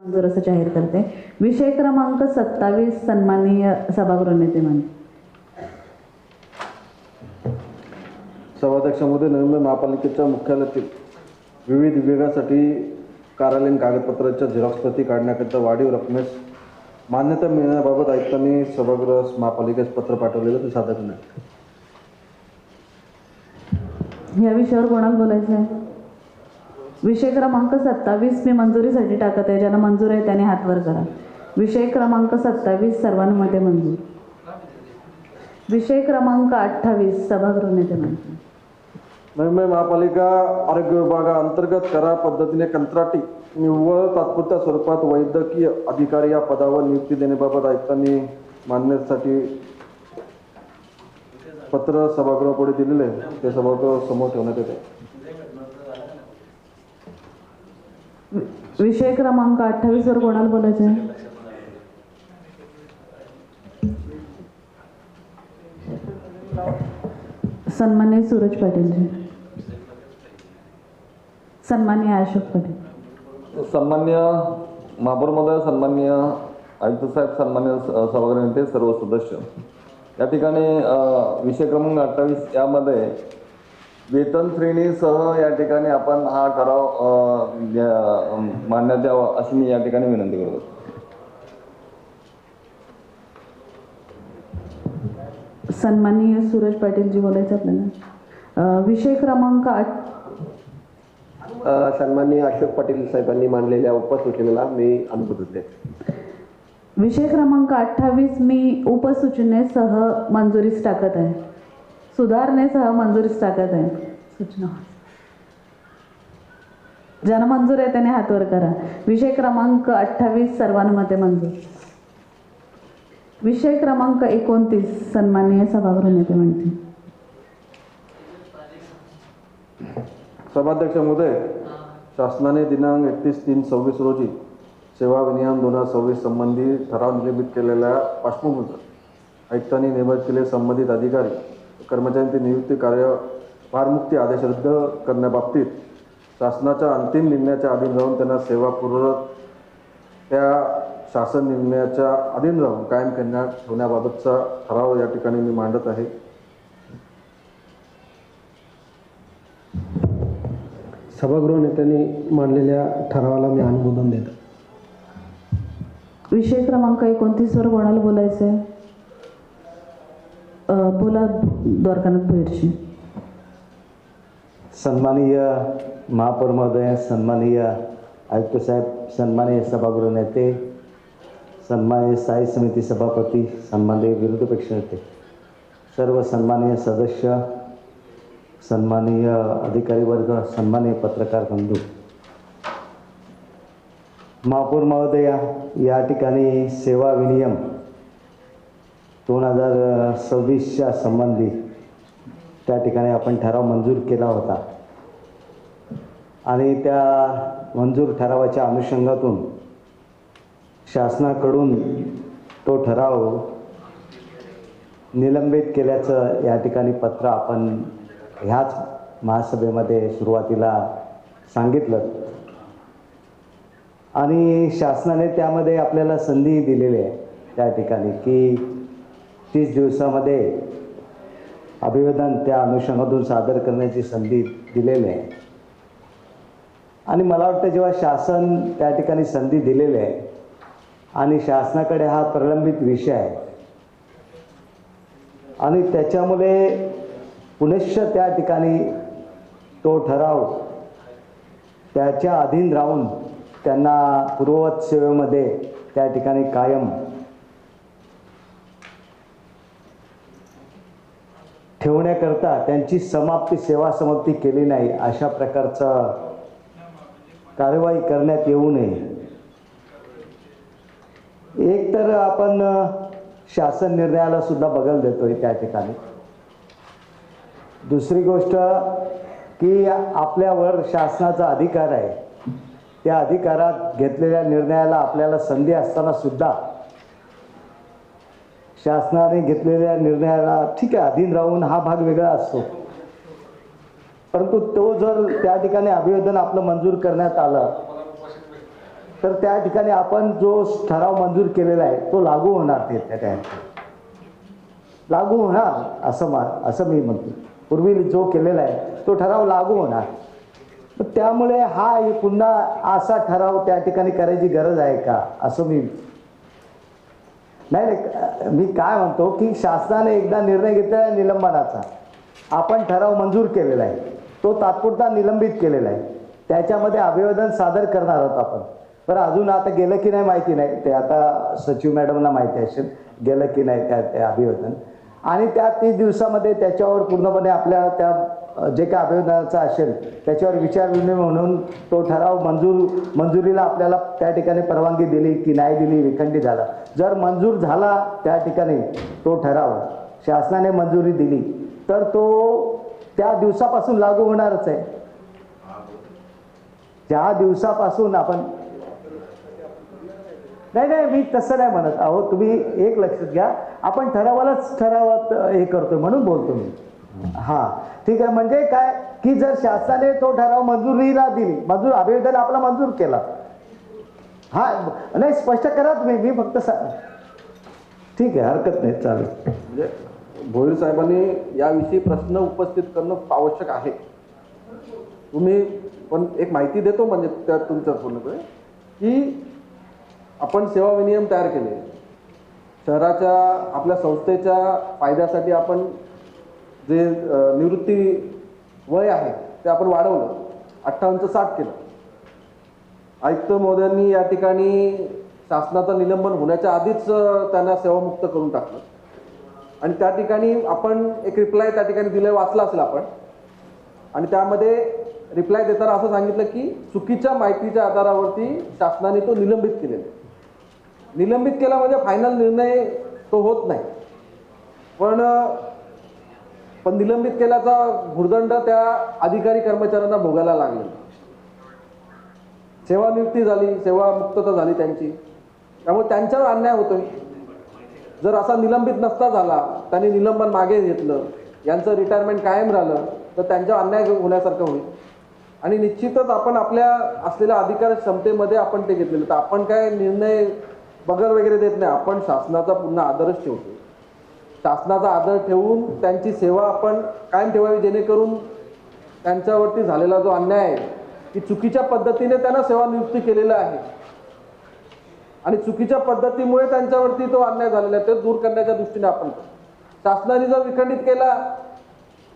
मंजूर असं जाहीर करते. विषय क्रमांक 27 सन्माननीय सभागृह नेते माननीय सभाध्यक्ष महोदय, नवी महापालिकेच्या मुख्यालयातील विविध विभागासाठी कार्यालयीन कागदपत्रांच्या झेरॉक्स प्रती काढण्याकरिता वाढीव रकमेस मान्यता मिळण्याबाबत आयुक्तांनी सभागृह महापालिकेस पत्र पाठवलेलं ते सादर करण्यात. या विषयावर कोणाला बोलायचं आहे? विषय क्रमांक 27 मी मंजुरीसाठी टाकत आहे. ज्यांना मंजूर आहे त्याने हात वर करा. विषय क्रमांक 27 सर्वांमध्ये मंजूर. विषय क्रमांक 28 सभागृह नेते माननीय नवी महापालिका आरोग्य विभागाअंतर्गत करा पद्धतीने कंत्राटी निव्वळ तात्पुरत्या स्वरूपात वैद्यकीय अधिकारी या पदावर नियुक्ती देण्याबाबत आयुक्तांनी मान्यतेसाठी पत्र सभागृहापुढे दिलेले आहे. ते सभागृह समोर ठेवण्यात येते. विषय क्रमांक 28 वर कोणाला बोलायचं आहे? सन्माननीय सूरज पाटीलजी. सन्माननीय अशोक पाटील. सन्मान्य महापौर महोदय, सन्मान्य आयुक्त साहेब, सन्मान्य सभागृह नेते, सर्व सदस्य, या ठिकाणी विषय क्रमांक 28 यामध्ये वेतन श्रेणीसह या ठिकाणी आपण हा ठराव मांडण्यात यावा अशी मी या ठिकाणी विनंती करतो. सन्माननीय सूरज पाटीलजी बोलायचं आपल्याला. विषय क्रमांक 8 सन्माननीय अशोक पाटील साहेबांनी मांडलेल्या उपसूचनेला मी अनुमोदन देते. विषय क्रमांक 28 मी उपसूचनेसह मंजुरीस टाकत आहे. सुधारणेसह मंजुरीस टाकत आहे. सूचना ज्यांना मंजूर आहे त्याने हात वर करा. विषय क्रमांक 28 सर्वांमध्ये मंजूर. विषय क्रमांक 29 सन्माननीय सभागृह नेते म्हणते. सभाध्यक्ष महोदय, शासनाने दिनांक 31/3/26 रोजी सेवा विनियम 2026 संबंधी ठराव निर्मित केलेल्या पार्श्वभूमीवर आयुक्तांनी नेमक केलेले संबंधित अधिकारी कर्मचाऱ्यांची नियुक्ती भारमुक्ती आदेश रद्द करण्याबाबतीत शासनाच्या अंतिम निर्णयाच्या अधीन राहून त्यांना सेवा पुरवत त्या शासन निर्णयाच्या अधीन राहून कायम ठेवण्याबाबतचा ठराव या ठिकाणी मी मांडत आहे. सभागृह नेत्यांनी मांडलेल्या ठरावाला मी अनुमोदन देतो. विषय क्रमांक 29 वर कोणाला बोलायचं आहे? बोला द्वारकानाथ भैरशी. सन्माननीय महापौर महोदय, सन्माननीय आयुक्त साहेब, सन्माननीय सभागृह नेते, सन्माननीय स्थायी समिती सभापती, सन्माननीय विरोधी पक्ष नेते, सर्व सन्माननीय सदस्य, सन्माननीय अधिकारी वर्ग, सन्माननीय पत्रकार बंधू, महापौर महोदया, या ठिकाणी सेवा विनियम 2026च्या संबंधी त्या ठिकाणी आपण ठराव मंजूर केला होता आणि त्या मंजूर ठरावाच्या अनुषंगातून शासनाकडून तो ठराव निलंबित केल्याचं या ठिकाणी पत्र आपण ह्याच महासभेमध्ये सुरुवातीला सांगितलं आणि शासनाने त्यामध्ये आपल्याला संधी दिलेली आहे त्या ठिकाणी की 30 दिवसामध्ये अभिवादन त्या अनुषंगातून सादर करण्याची संधी दिलेली आहे. आणि मला वाटतं जेव्हा शासन त्या ठिकाणी संधी दिलेली आहे आणि शासनाकडे हा प्रलंबित विषय आहे आणि त्याच्यामुळे पुनश्च त्या ठिकाणी तो ठराव त्याच्या अधीन राहून त्यांना पूर्ववत सेवेमध्ये त्या ठिकाणी कायम ठेवण्याकरता त्यांची सेवा समाप्ती केली नाही अशा प्रकारचा कारवाई करण्यात येऊ नये. एक तर आपण शासन निर्णयाला सुद्धा बगल देतोय त्या ठिकाणी. दुसरी गोष्ट की आपल्यावर शासनाचा अधिकार आहे. त्या अधिकारात घेतलेल्या निर्णयाला आपल्याला संधी असताना सुद्धा शासनाने घेतलेल्या निर्णयाला ठीक आहे अधीन राहून हा भाग वेगळा असतो, परंतु तो जर त्या ठिकाणी अभिवादन आपलं मंजूर करण्यात आलं तर त्या ठिकाणी आपण जो ठराव मंजूर केलेला आहे तो लागू होणार त्या ठिकाणी लागू होणार असं मी म्हणतो. पूर्वी जो केलेला आहे तो ठराव लागू होणार. त्यामुळे पुन्हा असा ठराव त्या ठिकाणी करायची गरज आहे का असं नाही. मी काय म्हणतो की शासनाने एकदा निर्णय घेतलेला निलंबनाचा, आपण ठराव मंजूर केलेला आहे, तो तात्पुरता निलंबित केलेला आहे, त्याच्यामध्ये अभिवादन सादर करणार आहोत आपण. बरं अजून आता गेलं की नाही माहिती नाही, ते आता सचिव मॅडमला माहिती असेल गेलं की नाही ते अभिवादन. आणि त्या 30 दिवसामध्ये त्याच्यावर पूर्णपणे आपल्या त्या जे काय अभिवादनाचं असेल त्याच्यावर विचारविनिमय म्हणून तो ठराव मंजुरीला आपल्याला त्या ठिकाणी परवानगी दिली की नाही दिली विखंडित झाला. जर मंजूर झाला त्या ठिकाणी तो ठराव शासनाने मंजुरी दिली तर तो त्या दिवसापासून लागू होणारच आहे. ज्या दिवसापासून आपण नाही मी तसं नाही म्हणत आहो. तुम्ही एक लक्षात घ्या, आपण ठरावात हे करतोय म्हणून बोलतो मी. हां ठीक आहे. म्हणजे काय की जर शासनाने तो ठराव मंजुरीला दिली, अभिवादन आपला मंजूर केला, नाही स्पष्ट करा तुम्ही, मी फक्त ठीक आहे हरकत नाही चालेल. म्हणजे भोईर साहेबांनी याविषयी प्रश्न उपस्थित करणं आवश्यक आहे. तुम्ही पण एक माहिती देतो म्हणजे त्या तुमच्या पूर्णपणे की आपण सेवा विनियम तयार केले, शहराच्या आपल्या संस्थेच्या फायद्यासाठी आपण जे निवृत्ती वय आहे ते आपण वाढवलं, 58 चं 60 केलं. आयुक्त महोदयांनी या ठिकाणी शासनाचं निलंबन होण्याच्या आधीच त्यांना सेवामुक्त करून टाकलं. आणि त्या ठिकाणी आपण एक रिप्लाय त्या ठिकाणी दिलं, वाचला असेल आपण. आणि त्यामध्ये रिप्लाय देताना असं सांगितलं की चुकीच्या माहितीच्या आधारावरती शासनाने तो निलंबित केलेला. निलंबित केला म्हणजे फायनल निर्णय तो होत नाही, पण निलंबित केल्याचा भुर्दंड त्या अधिकारी कर्मचाऱ्यांना भोगायला लागले. सेवानिवृत्ती झाली, सेवामुक्तता झाली त्यांची, त्यामुळे त्यांच्यावर अन्याय होतोय. जर असा निलंबित नसता झाला, त्यांनी निलंबन मागे घेतलं, यांचं रिटायरमेंट कायम राहिलं तर त्यांच्यावर अन्याय होण्यासारखं होईल. आणि निश्चितच आपण आपल्या असलेल्या अधिकार क्षमतेमध्ये आपण ते घेतलेलं, तर आपण काय निर्णय बगर वगैरे देत नाही. आपण शासनाचा पुन्हा आदरच ठेवतो. शासनाचा आदर ठेवून त्यांची सेवा आपण कायम ठेवावी, जेणेकरून त्यांच्यावरती झालेला जो अन्याय आहे की चुकीच्या पद्धतीने त्यांना सेवानिवृत्ती केलेला आहे आणि चुकीच्या पद्धतीमुळे त्यांच्यावरती तो अन्याय झालेला आहे, ते दूर करण्याच्या दृष्टीने आपण शासनाने जर विखंडित केला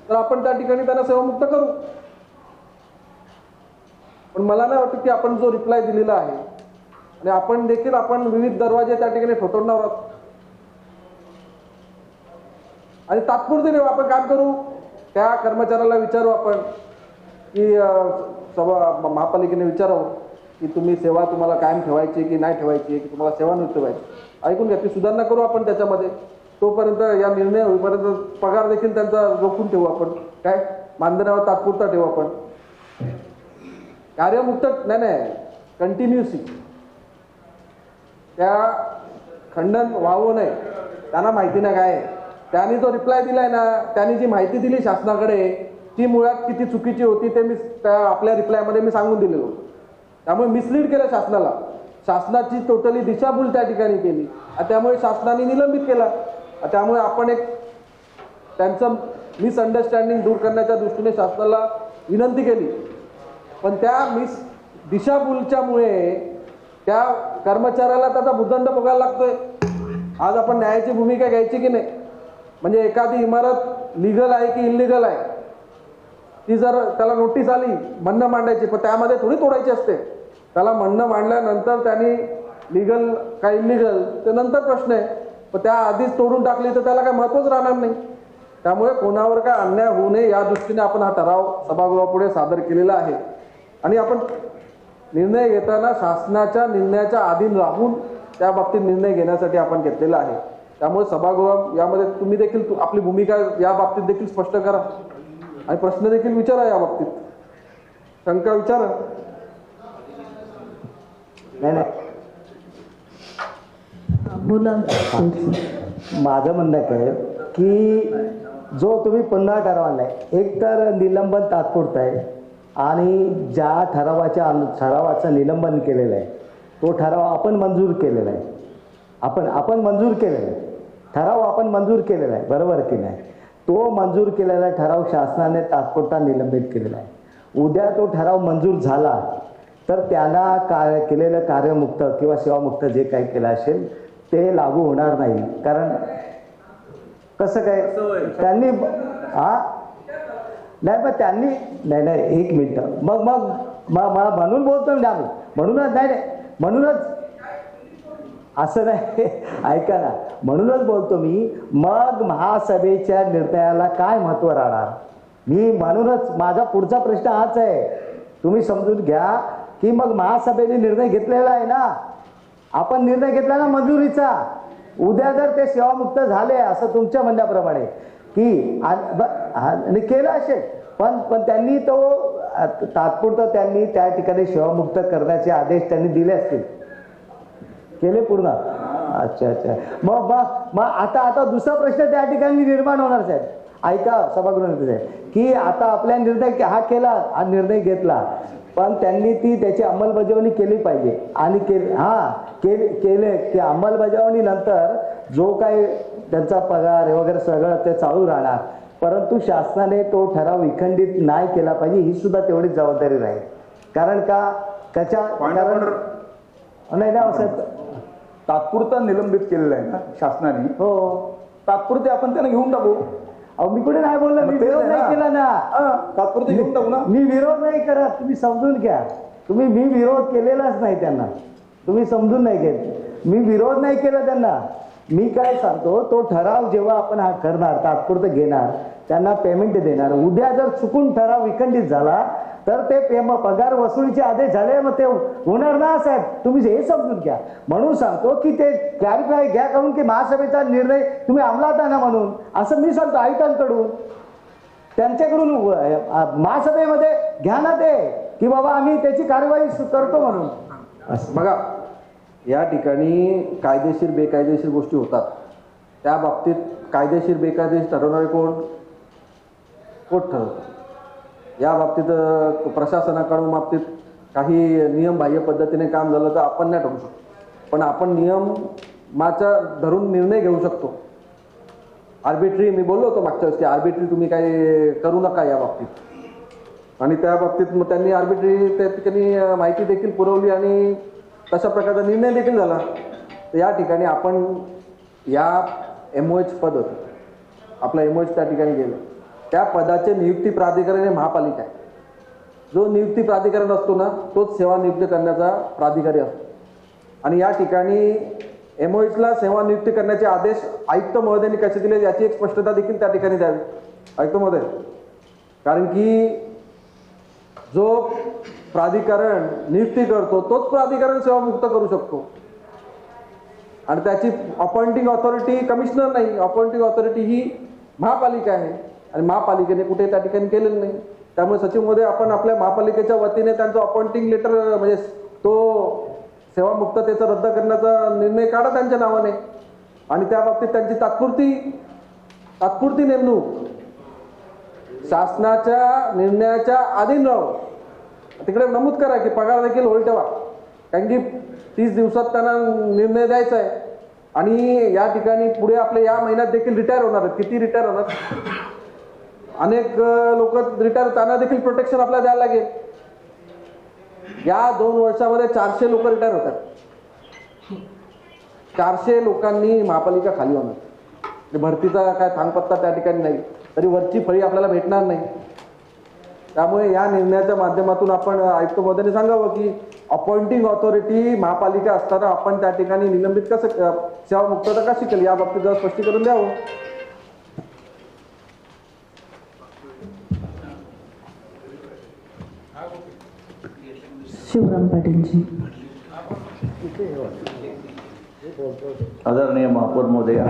तर आपण त्या ठिकाणी त्यांना सेवामुक्त करू. पण मला नाही वाटत की आपण जो रिप्लाय दिलेला आहे आणि आपण देखील आपण विविध दरवाजे त्या ठिकाणी ठोठवणार आहोत. आणि तात्पुरते नाही आपण काम करू, त्या कर्मचाऱ्याला विचारू आपण की महापालिकेने विचारावं की तुम्ही सेवा तुम्हाला कायम ठेवायची की नाही ठेवायची, की तुम्हाला सेवानिवृत्त व्हायची. ऐकून घ्या, ती सुधारणा करू आपण त्याच्यामध्ये. तोपर्यंत या निर्णय होईपर्यंत पगार देखील त्यांचा रोखून ठेवू आपण, काय मानधनावर तात्पुरता ठेवू आपण. कार्यमुक्त नाही कंटिन्युअसली त्या खंडन व्हावं नाही. त्यांना माहिती नाही काय, त्यांनी जो रिप्लाय दिलाय ना, त्यांनी जी माहिती दिली शासनाकडे ती मुळात किती चुकीची होती ते मी त्या आपल्या रिप्लायमध्ये मी सांगून दिलेलो. त्यामुळे मिसलीड केलं शासनाला, शासनाची टोटली दिशाभूल त्या ठिकाणी केली, त्यामुळे शासनाने निलंबित केला. त्यामुळे आपण एक त्यांचं मिसअंडरस्टँडिंग दूर करण्याच्या दृष्टीने शासनाला विनंती केली. पण त्या दिशाभूलच्यामुळे त्या कर्मचाऱ्याला त्याचा भुर्दंड भोगायला लागतोय. आज आपण न्यायाची भूमिका घ्यायची की नाही, म्हणजे एखादी इमारत लिगल आहे की इलिगल आहे ती जर त्याला नोटीस आली म्हणणं मांडायची, पण त्यामध्ये थोडी तोडायची असते. त्याला म्हणणं मांडल्यानंतर त्यांनी लिगल का इलिगल ते नंतर प्रश्न आहे, पण त्या आधीच तोडून टाकली तर त्याला काय महत्त्वच राहणार नाही. त्यामुळे कोणावर काय अन्याय होऊ नये या दृष्टीने आपण हा ठराव सभागृहापुढे सादर केलेला आहे. आणि आपण निर्णय घेताना शासनाच्या निर्णयाच्या अधीन राहून त्या बाबतीत निर्णय घेण्यासाठी आपण घेतलेला आहे. त्यामुळे सभागृह यामध्ये तुम्ही देखील आपली भूमिका या बाबतीत देखील स्पष्ट करा आणि प्रश्न देखील विचारा, या बाबतीत शंका विचारा. नाही बोला. माझं म्हणणं काय की जो तुम्ही पुन्हा ठरवलाय, एक तर निलंबन तात्पुरतं आहे आणि ज्या ठरावाचं निलंबन केलेलं आहे तो ठराव आपण मंजूर केलेला आहे. आपण मंजूर केलेला आहे. ठराव आपण मंजूर केलेला आहे, बरोबर की नाही? तो मंजूर केलेला ठराव शासनाने तात्पुरता निलंबित केलेला आहे. उद्या तो ठराव मंजूर झाला तर त्यांना केलेलं कार्यमुक्त किंवा सेवामुक्त जे काही केलं असेल ते लागू होणार नाही. कारण कसं काय त्यांनी नाही पण त्यांनी नाही एक मिनटं मग म्हणून बोलतो मी आम्ही म्हणूनच नाही म्हणूनच असं नाही ऐका ना, म्हणूनच बोलतो मी. मग महासभेच्या निर्णयाला काय महत्त्व राहणार? मी म्हणूनच माझा पुढचा प्रश्न हाच आहे, तुम्ही समजून घ्या की मग महासभेने निर्णय घेतलेला आहे ना, आपण निर्णय घेतला ना मंजुरीचा. उद्या जर ते सेवामुक्त झाले असं तुमच्या म्हणण्याप्रमाणे की केलं असेल पण त्यांनी तो तात्पुरतं त्यांनी त्या ठिकाणी सेवामुक्त करण्याचे आदेश त्यांनी दिले असतील, केले पूर्ण. अच्छा मग आता दुसरा प्रश्न त्या ठिकाणी निर्माण होणार साहेब. ऐका सभागृह नेते साहेब, की आता आपल्या निर्णय हा केला, हा निर्णय घेतला, पण त्यांनी त्याची अंमलबजावणी केली पाहिजे. आणि केले की अंमलबजावणी नंतर जो काही त्यांचा पगार वगैरे सगळं ते चालू राहणार, परंतु शासनाने तो ठराव विखंडित नाही केला पाहिजे, ही सुद्धा तेवढीच जबाबदारी राहील. कारण का त्याच्या नाही ना साहेब, तात्पुरता निलंबित केलेला आहे ना शासनाने. हो तात्पुरते आपण त्यांना घेऊन टाकू. मी कुठे नाही बोललो, मी विरोध नाही केला ना. तात्पुरते घेऊन टाकू ना. मी विरोध नाही करत, तुम्ही समजून घ्या. मी विरोध केलेलाच नाही त्यांना, तुम्ही समजून नाही घेत. मी विरोध नाही केला त्यांना. मी काय सांगतो, तो ठराव जेव्हा आपण हा करणार, तात्पुरतं घेणार, त्यांना पेमेंट देणार. उद्या जर चुकून ठराव विखंडित झाला तर ते पगार वसुलीचे आदेश झाले, मग ते होणार ना साहेब, तुम्ही हे समजून घ्या. म्हणून सांगतो की ते क्लॅरिफाय घ्या करून की महासभेचा निर्णय तुम्ही अंमलात आणा म्हणून, असं मी सांगतो आयुक्तांकडून. त्यांच्याकडून महासभेमध्ये घ्या ना ते, की बाबा आम्ही त्याची कार्यवाही करतो म्हणून. बघा, या ठिकाणी कायदेशीर बेकायदेशीर गोष्टी होतात. त्या बाबतीत कायदेशीर बेकायदेशीर ठरवणारे कोर्ट ठरवतं. या बाबतीत प्रशासनाकडून बाबतीत काही नियमबाह्य पद्धतीने काम झालं तर आपण नाही ठरवू शकतो, पण आपण नियमाचा धरून निर्णय घेऊ शकतो. आर्बिट्री मी बोललो होतो मागच्या वेळेस की आर्बिट्री तुम्ही काही करू नका या बाबतीत. आणि त्या बाबतीत मग त्यांनी आर्बिट्री त्या ठिकाणी माहिती देखील पुरवली आणि तशा प्रकारचा निर्णय देखील झाला. तर या ठिकाणी आपण या MOH पद होतं, आपला MOH त्या ठिकाणी गेलं. त्या पदाचे नियुक्ती प्राधिकरण हे महापालिका आहे. जो नियुक्ती प्राधिकरण असतो ना, तोच सेवा नियुक्त करण्याचा प्राधिकारी असतो. आणि या ठिकाणी MOHला सेवा नियुक्ती करण्याचे आदेश आयुक्त महोदयांनी कसे दिले याची एक स्पष्टता देखील त्या ठिकाणी द्यावी आयुक्त महोदय. कारण की जो प्राधिकरण नियुक्ती करतो तोच प्राधिकरण सेवामुक्त करू शकतो. आणि त्याची अपॉइंटिंग ऑथॉरिटी कमिशनर नाही, अपॉइंटिंग ऑथॉरिटी ही महापालिका आहे. आणि महापालिकेने कुठे त्या ठिकाणी केलेलं नाही. त्यामुळे सचिव महोदय, आपण आपल्या महापालिकेच्या वतीने त्यांचं अपॉइंटिंग लेटर म्हणजे तो सेवामुक्ततेचा रद्द करण्याचा निर्णय काढा त्यांच्या नावाने. आणि त्या बाबतीत त्यांची तात्पुरती नेमणूक शासनाच्या निर्णयाच्या अधीन राहून तिकडे नमूद करा की पगार देखील होईल ठेवा. कारण की 30 दिवसात त्यांना निर्णय द्यायचा आहे. आणि या ठिकाणी पुढे आपले या महिन्यात देखील रिटायर होणार आहेत. किती रिटायर होणार? अनेक लोक रिटायर, त्यांना देखील प्रोटेक्शन आपल्याला द्यायला लागेल. या 2 वर्षामध्ये 400 लोक रिटायर होतात. 400 लोकांनी महापालिका खाली होणार. भरतीचा काय थांगपत्ता त्या ठिकाणी नाही, तरी वरची फळी आपल्याला भेटणार नाही. त्यामुळे या निर्णयाच्या माध्यमातून आपण आयुक्त महोदयांनी सांगावं की अपॉइंटिंग ऑथॉरिटी महापालिका असताना आपण त्या ठिकाणी निलंबित कसं सेवामुक्तता कशी केली या बाबतीत जरा स्पष्टीकरण द्यावं. शिवराम पाटीलजी. आदरणीय महापौर महोदया,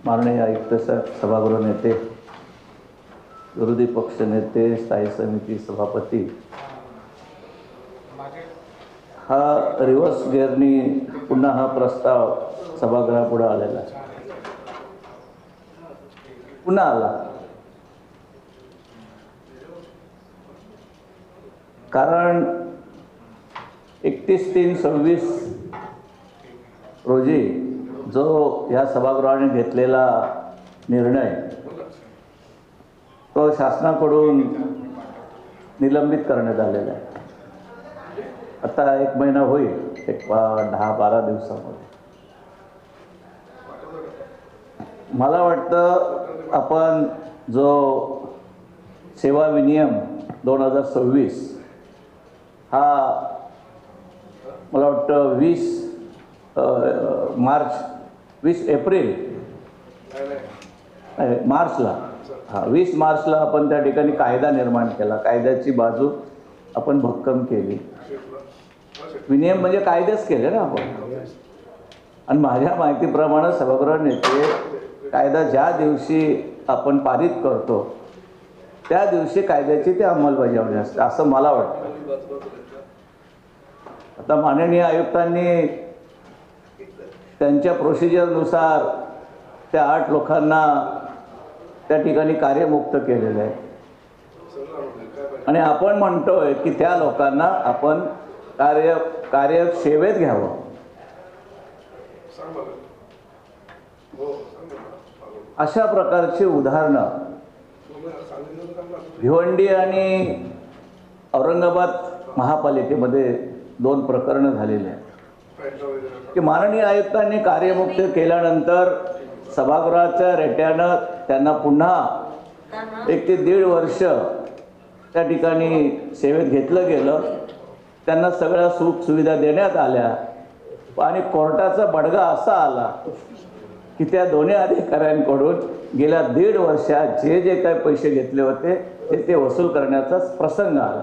माननीय आयुक्त साहेब, सभागृह नेते, विरोधी पक्ष नेते, स्थायी समिती सभापती, हा रिव्हर्स गिअरनी पुन्हा हा प्रस्ताव सभागृहापुढे आलेला आहे. पुन्हा आला कारण 31/3/26 रोजी जो या सभागृहाने घेतलेला निर्णय तो शासनाकडून निलंबित करण्यात आलेला आहे. आता 1 महिना होईल, 10-12 दिवसामध्ये. मला वाटतं आपण जो सेवा विनियम 2026 हा मला वाटतं 20 एप्रिल मार्चला 20 मार्चला आपण त्या ठिकाणी कायदा निर्माण केला. कायद्याची बाजू आपण भक्कम केली. विनियम म्हणजे कायदेच केले ना आपण. आणि माझ्या माहितीप्रमाणे सभागृह नेते कायदा ज्या दिवशी आपण पारित करतो त्या दिवशी कायद्याची ते अंमलबजावणी असते असं मला वाटतं. आता माननीय आयुक्तांनी त्यांच्या प्रोसिजरनुसार त्या 8 लोकांना त्या ठिकाणी कार्यमुक्त केलेलं आहे. आणि आपण म्हणतोय की त्या लोकांना आपण कार्यसेवेत घ्यावं. अशा प्रकारची उदाहरणं भिवंडी आणि औरंगाबाद महापालिकेमध्ये 2 प्रकरणं झालेली आहेत की माननीय आयुक्तांनी कार्यमुक्त केल्यानंतर सभागृहाच्या रेट्यानं त्यांना पुन्हा 1 ते 1.5 वर्ष त्या ठिकाणी सेवेत घेतलं गेलं. त्यांना सगळ्या सुख सुविधा देण्यात आल्या. आणि कोर्टाचा बडगा असा आला की त्या दोन्ही अधिकाऱ्यांकडून गेल्या 1.5 वर्षात जे काही पैसे घेतले होते ते वसूल करण्याचा प्रसंग आला.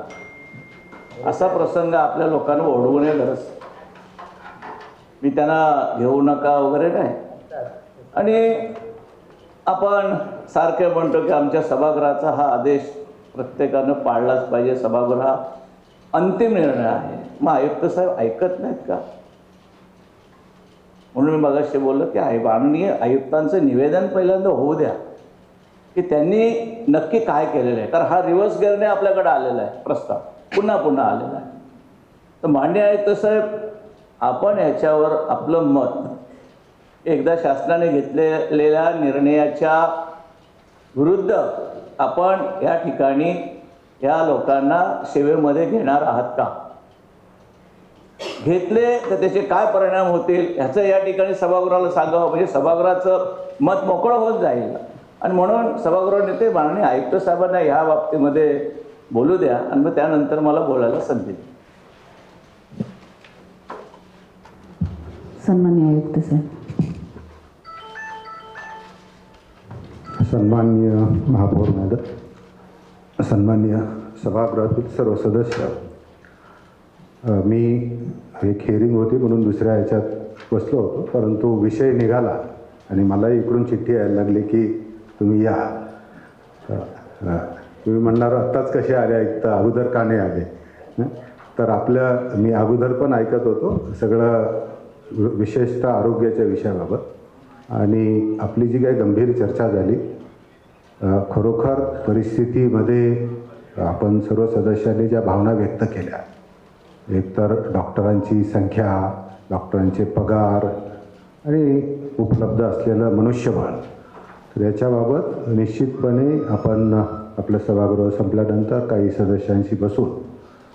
असा प्रसंग आपल्या लोकांना ओढवू नये गरज. मी त्यांना घेऊ नका वगैरे नाही. आणि आपण सारखे म्हणतो की आमच्या सभागृहाचा हा आदेश प्रत्येकानं पाळलाच पाहिजे. सभागृह अंतिम निर्णय आहे. मग आयुक्त साहेब ऐकत नाहीत का? म्हणून मी मगाशी बोललो की माननीय आयुक्तांचं निवेदन पहिल्यांदा होऊ द्या की त्यांनी नक्की काय केलेलं आहे. कारण हा रिव्हर्स गिअरने आपल्याकडे आलेला आहे प्रस्ताव, पुन्हा आलेला आहे. तर माननीय आयुक्त साहेब आपण याच्यावर आपलं मत एकदा शासनाने घेतलेल्या निर्णयाच्या विरुद्ध आपण या ठिकाणी या लोकांना सेवेमध्ये घेणार आहात का? घेतले तर त्याचे काय परिणाम होतील ह्याचं या ठिकाणी सभागृहाला सांगावं. म्हणजे सभागृहाचं मत मोकळं होत जाईल. आणि म्हणून सभागृह नेते माननीय आयुक्त साहेबांना ह्या बाबतीमध्ये बोलू द्या आणि मग त्यानंतर मला बोलायला संधी द्या. सन्माननीय आयुक्त साहेब. सन्माननीय महापौर महोदय, सन्माननीय सभागृहातील सर्व सदस्य, मी एक हिअरिंग होती म्हणून दुसऱ्या ह्याच्यात बसलो होतो, परंतु विषय निघाला आणि मलाही इकडून चिठ्ठी यायला लागली की तुम्ही या. तुम्ही म्हणणार आत्ताच कसे आले ऐकता, अगोदर का नाही आले? तर मी अगोदर पण ऐकत होतो सगळं, विशेषतः आरोग्याच्या विषयाबाबत. आणि आपली जी काही गंभीर चर्चा झाली, खरोखर परिस्थितीमध्ये आपण सर्व सदस्यांनी ज्या भावना व्यक्त केल्या, एकतर डॉक्टरांची संख्या, डॉक्टरांचे पगार आणि उपलब्ध असलेलं मनुष्यबळ, तर याच्याबाबत निश्चितपणे आपण आपलं सभागृह संपल्यानंतर काही सदस्यांशी बसून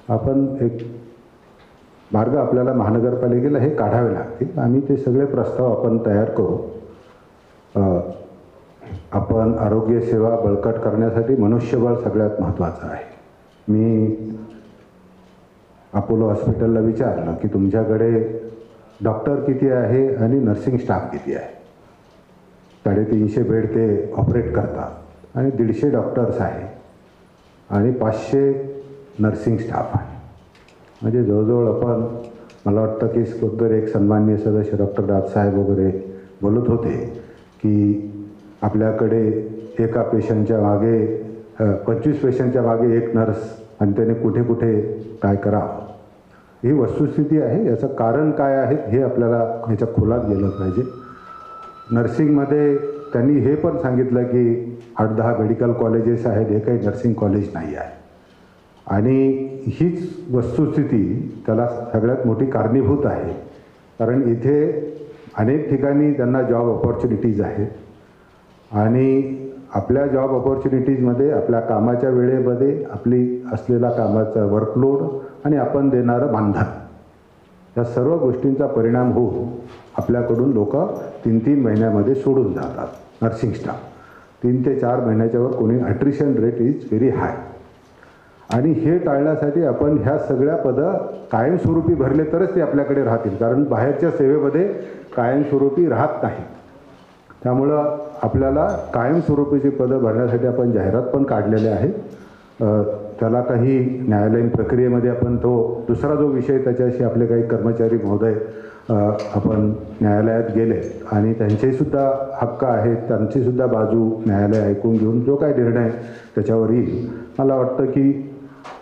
आपण एक मार्ग आपल्याला महानगरपालिकेला हे काढावे लागतील. आम्ही ते सगळे प्रस्ताव आपण तयार करू. आपण आरोग्यसेवा बळकट करण्यासाठी मनुष्यबळ सगळ्यात महत्त्वाचं आहे. मी अपोलो हॉस्पिटलला विचारलं की तुमच्याकडे डॉक्टर किती आहे आणि नर्सिंग स्टाफ किती आहे. 350 बेड ते ऑपरेट करतात आणि 150 डॉक्टर्स आहे आणि 500 नर्सिंग स्टाफ आहे. म्हणजे जवळजवळ आपण, मला वाटतं की सदर एक सन्माननीय सदस्य डॉक्टर राजसाहेब वगैरे बोलत होते की आपल्याकडे एका पेशंटच्या मागे 25 पेशंटच्या मागे एक नर्स, आणि त्याने कुठे कुठे काय करावं. ही वस्तुस्थिती आहे. याचं कारण काय आहे हे आपल्याला ह्याच्या खोलात गेलं पाहिजे. नर्सिंगमध्ये त्यांनी हे पण सांगितलं की 8-10 मेडिकल कॉलेजेस आहेत, हे काही नर्सिंग कॉलेज नाही आहे. आणि हीच वस्तुस्थिती त्याला सगळ्यात मोठी कारणीभूत आहे. कारण इथे अनेक ठिकाणी त्यांना जॉब ऑपॉर्च्युनिटीज आहेत आणि आपल्या जॉब ऑपॉर्च्युनिटीजमध्ये आपल्या कामाच्या वेळेमध्ये आपली असलेला कामाचा वर्कलोड आणि आपण देणारं मानधन या सर्व गोष्टींचा परिणाम होऊन आपल्याकडून लोक 3-3 महिन्यामध्ये सोडून जातात नर्सिंग स्टाफ. 3 ते 4 महिन्याच्यावर कोणी ॲट्रिशन रेट इज व्हेरी हाय. आणि हे टाळण्यासाठी आपण ह्या सगळ्या पदं कायमस्वरूपी भरले तरच ते आपल्याकडे राहतील. कारण बाहेरच्या सेवेमध्ये कायमस्वरूपी राहत नाही. त्यामुळं आपल्याला कायमस्वरूपीची पदं भरण्यासाठी आपण जाहिरात पण काढलेले आहेत. त्याला काही न्यायालयीन प्रक्रियेमध्ये आपण तो दुसरा जो विषय त्याच्याशी आपले काही कर्मचारी महोदय आपण न्यायालयात गेले आणि त्यांचेसुद्धा हक्क आहेत, त्यांचीसुद्धा बाजू न्यायालय ऐकून घेऊन जो काय निर्णय त्याच्यावर येईल, मला वाटतं की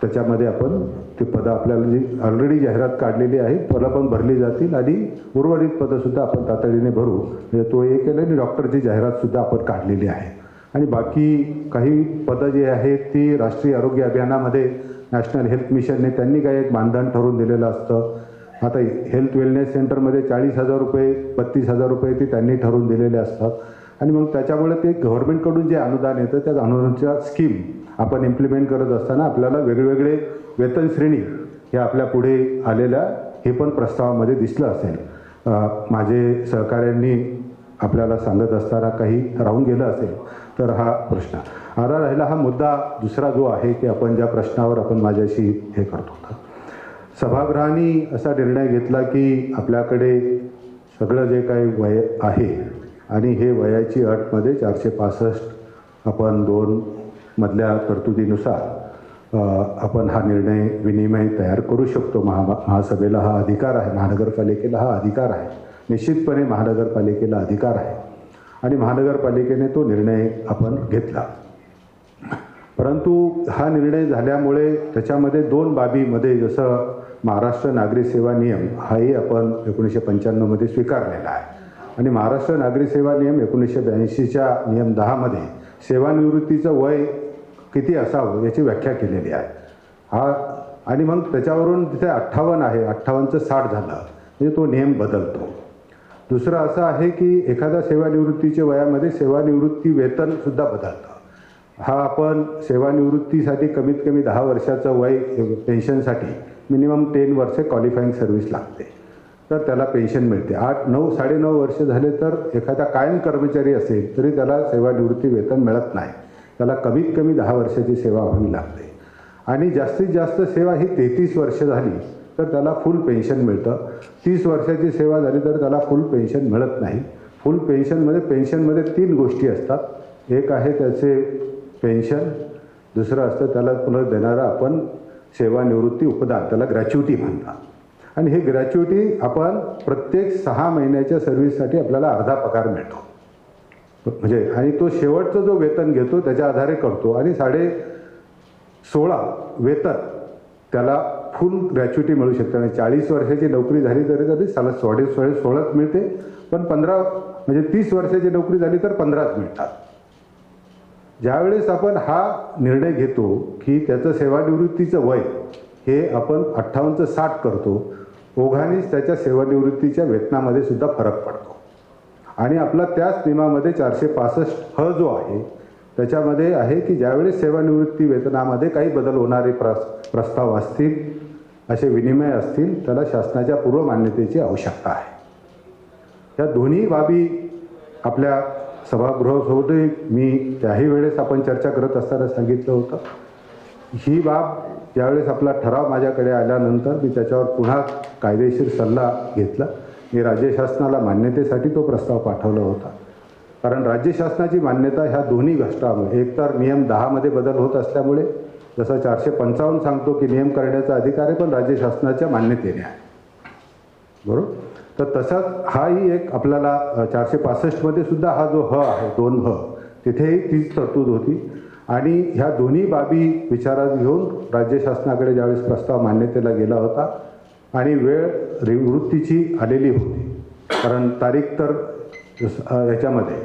त्याच्यामध्ये आपण ते पदं आपल्याला जी ऑलरेडी जाहिरात काढलेली आहे पदं पण भरली जातील आणि उर्वरित पदंसुद्धा आपण तातडीने भरू. म्हणजे तो एक केलं आणि डॉक्टरची जाहिरातसुद्धा आपण काढलेली आहे. आणि बाकी काही पदं जी आहेत ती राष्ट्रीय आरोग्य अभियानामध्ये नॅशनल हेल्थ मिशनने त्यांनी काही एक मानधन ठरवून दिलेलं असतं. आता हेल्थ वेलनेस सेंटरमध्ये 40,000 रुपये 32,000 रुपये ती त्यांनी ठरवून दिलेले असतात. आणि मग त्याच्यामुळे ते गव्हर्नमेंटकडून जे अनुदान येतं त्या अनुदानाच्या स्कीम आपण इम्प्लिमेंट करत असताना आपल्याला वेगवेगळे वेतन श्रेणी ह्या आपल्या पुढे आलेल्या हे पण प्रस्तावामध्ये दिसलं असेल. माझे सहकाऱ्यांनी आपल्याला सांगत असताना काही राहून गेलं असेल तर हा प्रश्न आता राहिला. हा मुद्दा दुसरा जो आहे की आपण ज्या प्रश्नावर आपण माझ्याशी हे करत होतो, सभागृहाने असा निर्णय घेतला की आपल्याकडे सगळं जे काही वय आहे आणि हे वयाची अटमध्ये 465 आपण 2 मधल्या तरतुदीनुसार आपण हा निर्णय विनिमय तयार करू शकतो. महासभेला हा अधिकार आहे, महानगरपालिकेला हा अधिकार आहे, निश्चितपणे महानगरपालिकेला अधिकार आहे आणि महानगरपालिकेने तो निर्णय आपण घेतला. परंतु हा निर्णय झाल्यामुळे त्याच्यामध्ये 2 बाबीमध्ये जसं महाराष्ट्र नागरी सेवा नियम हाही आपण 1995 स्वीकारलेला आहे आणि महाराष्ट्र नागरी सेवा नियम 1982च्या नियम 10 सेवानिवृत्तीचं वय किती असावं याची व्याख्या केलेली आहे. हा आणि मग त्याच्यावरून तिथे 58 आहे, 58चं 60 झालं म्हणजे तो नियम बदलतो. दुसरं असं आहे की एखाद्या सेवानिवृत्तीच्या वयामध्ये सेवानिवृत्ती वेतनसुद्धा बदलतं. हा आपण सेवानिवृत्तीसाठी कमीत कमी 10 वर्षाचं वय पेन्शनसाठी मिनिमम 10 वर्षे क्वालिफाईंग सर्व्हिस लागते तर त्याला पेन्शन मिळते. 8-9 वर्ष झाले तर एखादा कायम कर्मचारी असेल तरी त्याला सेवानिवृत्ती वेतन मिळत नाही. त्याला कमीत कमी 10 वर्षाची सेवा व्हावी लागते आणि जास्तीत जास्त सेवा ही 33 वर्ष झाली तर त्याला फुल पेन्शन मिळतं. 30 वर्षाची सेवा झाली तर त्याला फुल पेन्शन मिळत नाही. फुल पेन्शनमध्ये 3 गोष्टी असतात. एक आहे त्याचे पेन्शन, दुसरं असतं त्याला पुन्हा देणारा आपण सेवानिवृत्ती उपदान, त्याला ग्रॅच्युटी म्हणतात. आणि हे ग्रॅच्युटी आपण प्रत्येक 6 महिन्याच्या सर्व्हिससाठी आपल्याला अर्धा पगार मिळतो. म्हणजे आणि तो शेवटचं जो वेतन घेतो त्याच्या आधारे करतो आणि 16.5 वेतन त्याला फुल ग्रॅच्युटी मिळू शकते. म्हणजे 40 वर्षाची नोकरी झाली तरी त्याला 16 मिळते, पण 15 म्हणजे 30 वर्षाची नोकरी झाली तर 15च मिळतात. ज्यावेळेस आपण हा निर्णय घेतो की त्याचं सेवानिवृत्तीचं वय हे आपण 58चं 60 करतो, ओघानेच त्याच्या सेवानिवृत्तीच्या वेतनामध्ये सुद्धा फरक पडतो. आणि आपला त्याच नियमामध्ये 465 जो आहे त्याच्यामध्ये आहे की ज्यावेळेस सेवानिवृत्ती वेतनामध्ये काही बदल होणारे प्रस्ताव असतील, असे विनिमय असतील, त्याला शासनाच्या पूर्व मान्यतेची आवश्यकता आहे. या दोन्ही बाबी आपल्या सभागृहासोबत मी त्याही वेळेस आपण चर्चा करत असताना सांगितलं होतं. ही बाब ज्यावेळेस आपला ठराव माझ्याकडे आल्यानंतर मी त्याच्यावर पुन्हा कायदेशीर सल्ला घेतला. मी राज्य शासनाला मान्यतेसाठी तो प्रस्ताव पाठवला होता. कारण राज्य शासनाची मान्यता ह्या दोन्ही घटकामुळे, एक तर नियम 10 बदल होत असल्यामुळे जसं 455 सांगतो की नियम करण्याचा अधिकार आहे पण राज्य शासनाच्या मान्यतेने आहे, बरोबर. तर तसाच हाही एक आपल्याला 465 सुद्धा हा जो आहे 2 तिथेही तीच तरतूद होती. आणि ह्या दोन्ही बाबी विचारात घेऊन राज्य शासनाकडे ज्यावेळेस प्रस्ताव मान्यतेला गेला होता आणि वेळ निवृत्तीची आलेली होती, कारण तारीख तर याच्यामध्ये,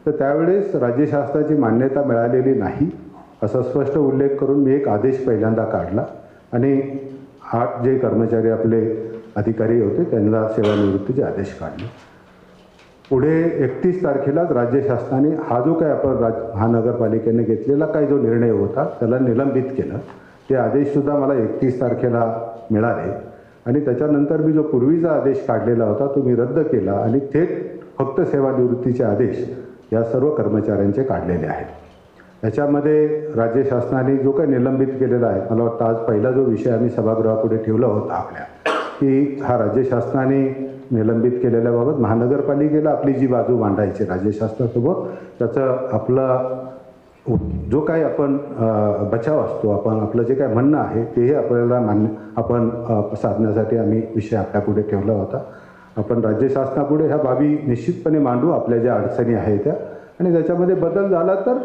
तर त्यावेळेस राज्य शासनाची मान्यता मिळालेली नाही असा स्पष्ट उल्लेख करून मी एक आदेश पहिल्यांदा काढला आणि 8 जे कर्मचारी आपले अधिकारी होते त्यांना सेवानिवृत्तीचे आदेश काढले. पुढे 31 तारखेलाच राज्य शासनाने हा जो काही आपण महानगरपालिकेने घेतलेला काही जो निर्णय होता त्याला निलंबित केलं. ते आदेशसुद्धा मला 31 तारखेला मिळाले आणि त्याच्यानंतर मी जो पूर्वीचा आदेश काढलेला होता तो मी रद्द केला आणि थेट फक्त सेवानिवृत्तीचे आदेश या सर्व कर्मचाऱ्यांचे काढलेले आहेत. याच्यामध्ये राज्य शासनाने जो काही निलंबित केलेला आहे, मला वाटतं आज पहिला जो विषय आम्ही सभागृहापुढे ठेवला होता आपल्या, की हा राज्य शासनाने निलंबित केलेल्याबाबत महानगरपालिकेला आपली जी बाजू मांडायची राज्य शासनासमोर, त्याचं आपला जो काही आपण बचाव असतो, आपलं जे काही म्हणणं आहे तेही आपल्याला साधण्यासाठी आम्ही विषय आपल्यापुढे ठेवला होता. आपण राज्य शासनापुढे ह्या बाबी निश्चितपणे मांडू, आपल्या ज्या अडचणी आहेत त्या, आणि त्याच्यामध्ये बदल झाला तर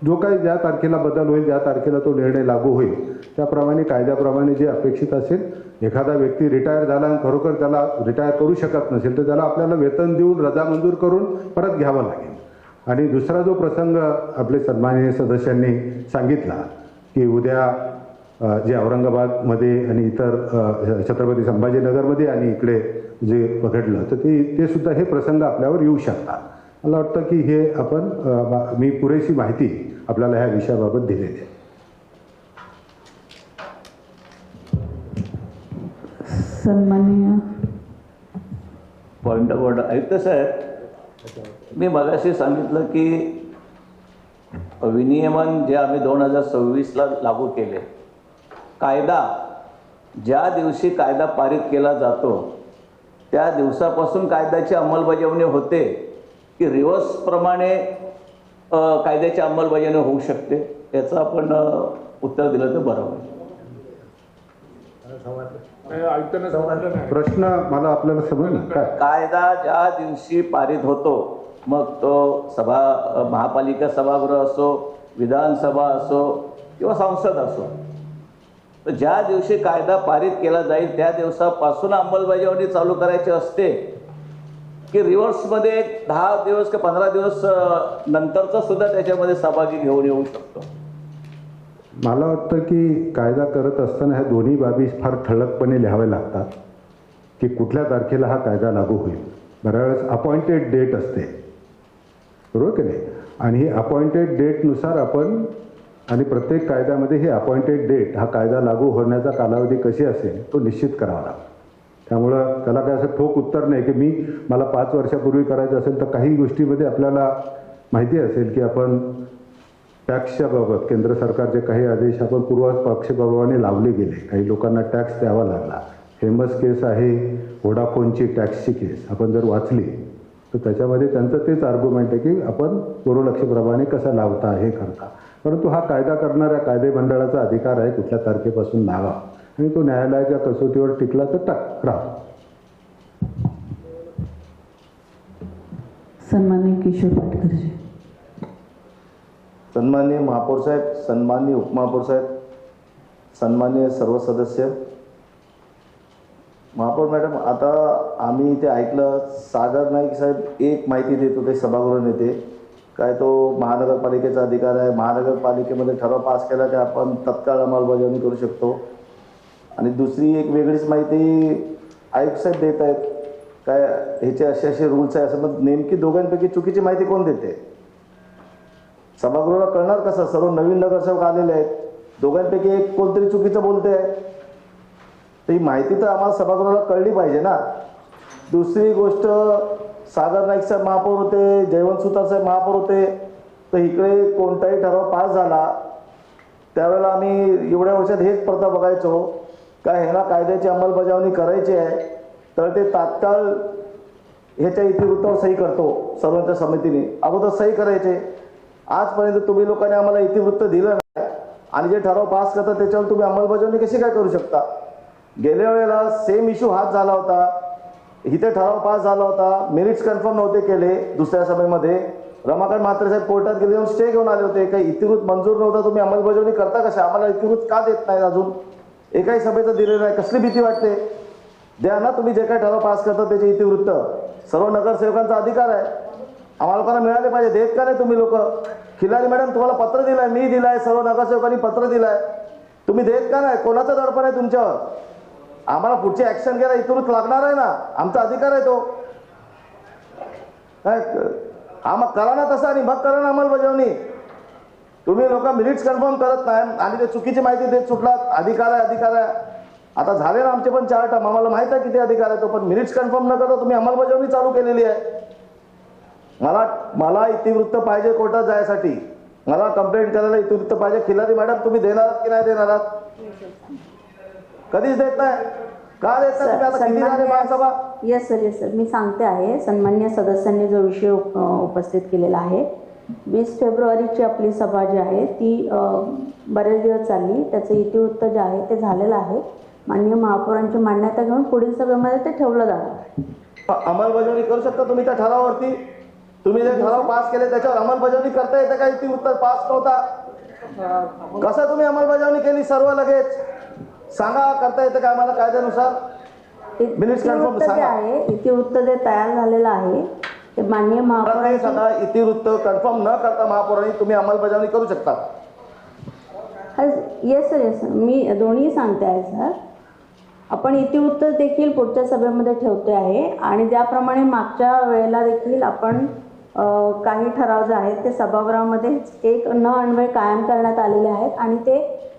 जो काही ज्या तारखेला बदल होईल, ज्या तारखेला तो निर्णय लागू होईल, त्याप्रमाणे कायद्याप्रमाणे जे अपेक्षित असेल, एखादा व्यक्ती रिटायर झाला आणि खरोखर त्याला रिटायर करू शकत नसेल तर त्याला आपल्याला वेतन देऊन रजा मंजूर करून परत घ्यावं लागेल. आणि दुसरा जो प्रसंग आपले सन्माननीय सदस्यांनी सांगितला की उद्या जे औरंगाबादमध्ये आणि इतर छत्रपती संभाजीनगरमध्ये आणि इकडे जे घडलं तर ते सुद्धा हे प्रसंग आपल्यावर येऊ शकतात. मला वाटतं की हे मी पुरेशी माहिती आपल्याला ह्या विषयाबाबत दिलेली आहे. सन्माननीय पॉईंट ऑफ ऑर्डर. आयुक्त साहेब, मी मगाशी सांगितलं की विनियमन जे आम्ही 2026ला लागू केले, कायदा ज्या दिवशी कायदा पारित केला जातो त्या दिवसापासून कायद्याची अंमलबजावणी होते की रिव्हर्सप्रमाणे कायद्याची अंमलबजावणी होऊ शकते, याचं आपण उत्तर दिलं तर बरं होईल. प्रश्न मला आपल्याला समजला काय? कायदा ज्या दिवशी पारित होतो, मग तो महापालिका सभागृह असो, विधानसभा असो किंवा संसद असो, तर ज्या दिवशी कायदा पारित केला जाईल त्या दिवसापासून अंमलबजावणी चालू करायची असते की रिव्हर्समध्ये 10 दिवस किंवा 15 दिवस नंतरचा सुद्धा त्याच्यामध्ये सहभागी घेऊन येऊ शकतो? मला वाटतं की कायदा करत असताना ह्या दोन्ही बाबी फार ठळकपणे लिहाव्या लागतात की कुठल्या तारखेला हा कायदा लागू होईल. बऱ्याच वेळेस अपॉइंटेड डेट असते, बरोबर की नाही, आणि ही अपॉइंटेड डेटनुसार आपण आणि प्रत्येक कायद्यामध्ये ही अपॉइंटेड डेट, हा कायदा लागू होण्याचा कालावधी कशी असेल तो निश्चित करावा लागतो. त्यामुळं त्याला काय असं ठोक उत्तर नाही की मला 5 वर्षापूर्वी करायचं असेल तर काही गोष्टीमध्ये आपल्याला माहिती असेल की आपण टॅक्सच्या बाबत केंद्र सरकारचे काही आदेश आपण पूर्वपक्षप्रमाणे लावले गेले, काही लोकांना टॅक्स द्यावा लागला. फेमस केस आहे व्होडाफोनची टॅक्सची केस, आपण जर वाचली तर त्याच्यामध्ये त्यांचं तेच आर्ग्युमेंट आहे की आपण पूर्वलक्षप्रमाणे कसं लावता हे करता, परंतु हा कायदा करणाऱ्या कायदेमंडळाचा अधिकार आहे कुठल्या तारखेपासून लावा, आणि तो न्यायालयाच्या कसोटीवर टिकला तर राहा. सन्माननीय किशोर पाटकरजी. सन्माननीय महापौर साहेब, सन्माननीय उपमहापौर साहेब, सन्माननीय सर्व सदस्य. महापौर मॅडम, आता आम्ही इथे ऐकलं सागर नाईक साहेब एक माहिती देत होते सभागृह नेते, काय तो महानगरपालिकेचा अधिकार आहे, महानगरपालिकेमध्ये ठराव पास केला की आपण तत्काळ अंमलबजावणी करू शकतो, आणि दुसरी एक वेगळीच माहिती आयुक्त साहेब देत आहेत, काय ह्याचे असे रूल्स आहे असं. मग नेमकी दोघांपैकी चुकीची माहिती कोण देते? सभागृहाला कळणार कसं? सर्व नवीन नगरसेवक आलेले आहेत, दोघांपैकी एक कोणतरी चुकीचं बोलते आहे, तर ही माहिती तर आम्हाला सभागृहाला कळली पाहिजे ना. दुसरी गोष्ट, सागर नाईक साहेब महापौर होते, जयवंत सुतार साहेब महापौर होते, तर इकडे कोणताही ठराव पास झाला त्यावेळेला आम्ही एवढ्या वर्षात हेच प्रथा बघायचो काय ह्याला कायद्याची अंमलबजावणी करायची आहे तर ते तात्काळ ह्याच्या इतिवृत्तावर सही करतो सर्वांच्या समितीने, अगोदर सही करायचे. आजपर्यंत तुम्ही लोकांनी आम्हाला इतिवृत्त दिलं नाही आणि जे ठराव पास करतात त्याच्यावर तुम्ही अंमलबजावणी कशी काय करू शकता? गेल्या वेळेला सेम इश्यू हाच झाला होता, इथे ठराव पास झाला होता, मेरिट्स कन्फर्म नव्हते केले दुसऱ्या सभेमध्ये, रमाकांत म्हात्रे साहेब कोर्टात गेले जाऊन स्टे घेऊन आले होते, काही इतिवृत्त मंजूर नव्हता, तुम्ही अंमलबजावणी करता कशा? आम्हाला इतिवृत्त का देत नाही? अजून एकाही सभेचं दिलेलं नाही, कसली भीती वाटते? द्या ना तुम्ही जे काही ठराव पास करता त्याचे इतिवृत्त, सर्व नगरसेवकांचा अधिकार आहे, आम्हाला लोकांना मिळाले पाहिजे. देत का नाही तुम्ही लोक? खिलारी मॅडम तुम्हाला पत्र दिलंय, मी दिलंय, सर्व नगरसेवकांनी पत्र दिलंय, तुम्ही देत का नाही? कोणाचं दडपण आहे तुमच्यावर? आम्हाला पुढची ऍक्शन घ्यायला इथूनच लागणार आहे ना, आमचा अधिकार आहे तो. काय आम्हाला करा ना तसं आणि मग करा ना अंमलबजावणी. तुम्ही लोक मिनिट्स कन्फर्म करत नाही आणि ते चुकीची माहिती देत सुटलात. अधिकार आहे, अधिकार आहे. आता झाले ना आमचे पण 4 टर्म, आम्हाला माहित आहे किती अधिकार आहे तो, पण मिनिट्स कन्फर्म न करता तुम्ही अंमलबजावणी चालू केलेली आहे. मला इतिवृत्त पाहिजे कोर्टात जायसाठी, मला कंप्लेंट करायला इतिवृत्त पाहिजे. खिलारी मॅडम तुम्ही देणार की नाही देणार? कधीच देत नाही. का देत नाही तुम्ही? आता किती झाले महासभा? येस सर, मी सांगते आहे. सन्मान्य सदस्यांनी जो विषय उपस्थित केलेला आहे, 20 फेब्रुवारीची आपली सभा जी आहे ती बरेच दिवस चालली. त्याचं इतिवृत्त जे आहे ते झालेलं आहे. माननीय महापौरांची मान्यता घेऊन पुढील सभेमध्ये ते ठेवलं जाणार. अंमलबजावणी करू शकता तुम्ही त्या ठरावावरती? तुम्ही जे ठराव पास केले त्याच्यावर अंमलबजावणी करता येते का? इतिवृत्त पास नव्हता, कसं तुम्ही अंमलबजावणी केली सर्व लगेच? सांगा, करता येतं का आम्हाला कायद्यानुसार? इतिवृत्त जे आहे, इतिवृत्त जे तयार झालेलं आहे ते माननीय महापौरांनी सांगा. इतिवृत्त कन्फर्म न करता महापौरांनी तुम्ही अंमलबजावणी करू शकता? येस सर, मी दोन्ही सांगते आहे सर. आपण इतिवृत्त देखील पुढच्या सभेमध्ये ठेवते आहे आणि ज्याप्रमाणे मागच्या वेळेला देखील आपण काही ठराव जे आहेत ते सभागृहामध्ये एक न अन्वय कायम करण्यात आलेले आहेत आणि ते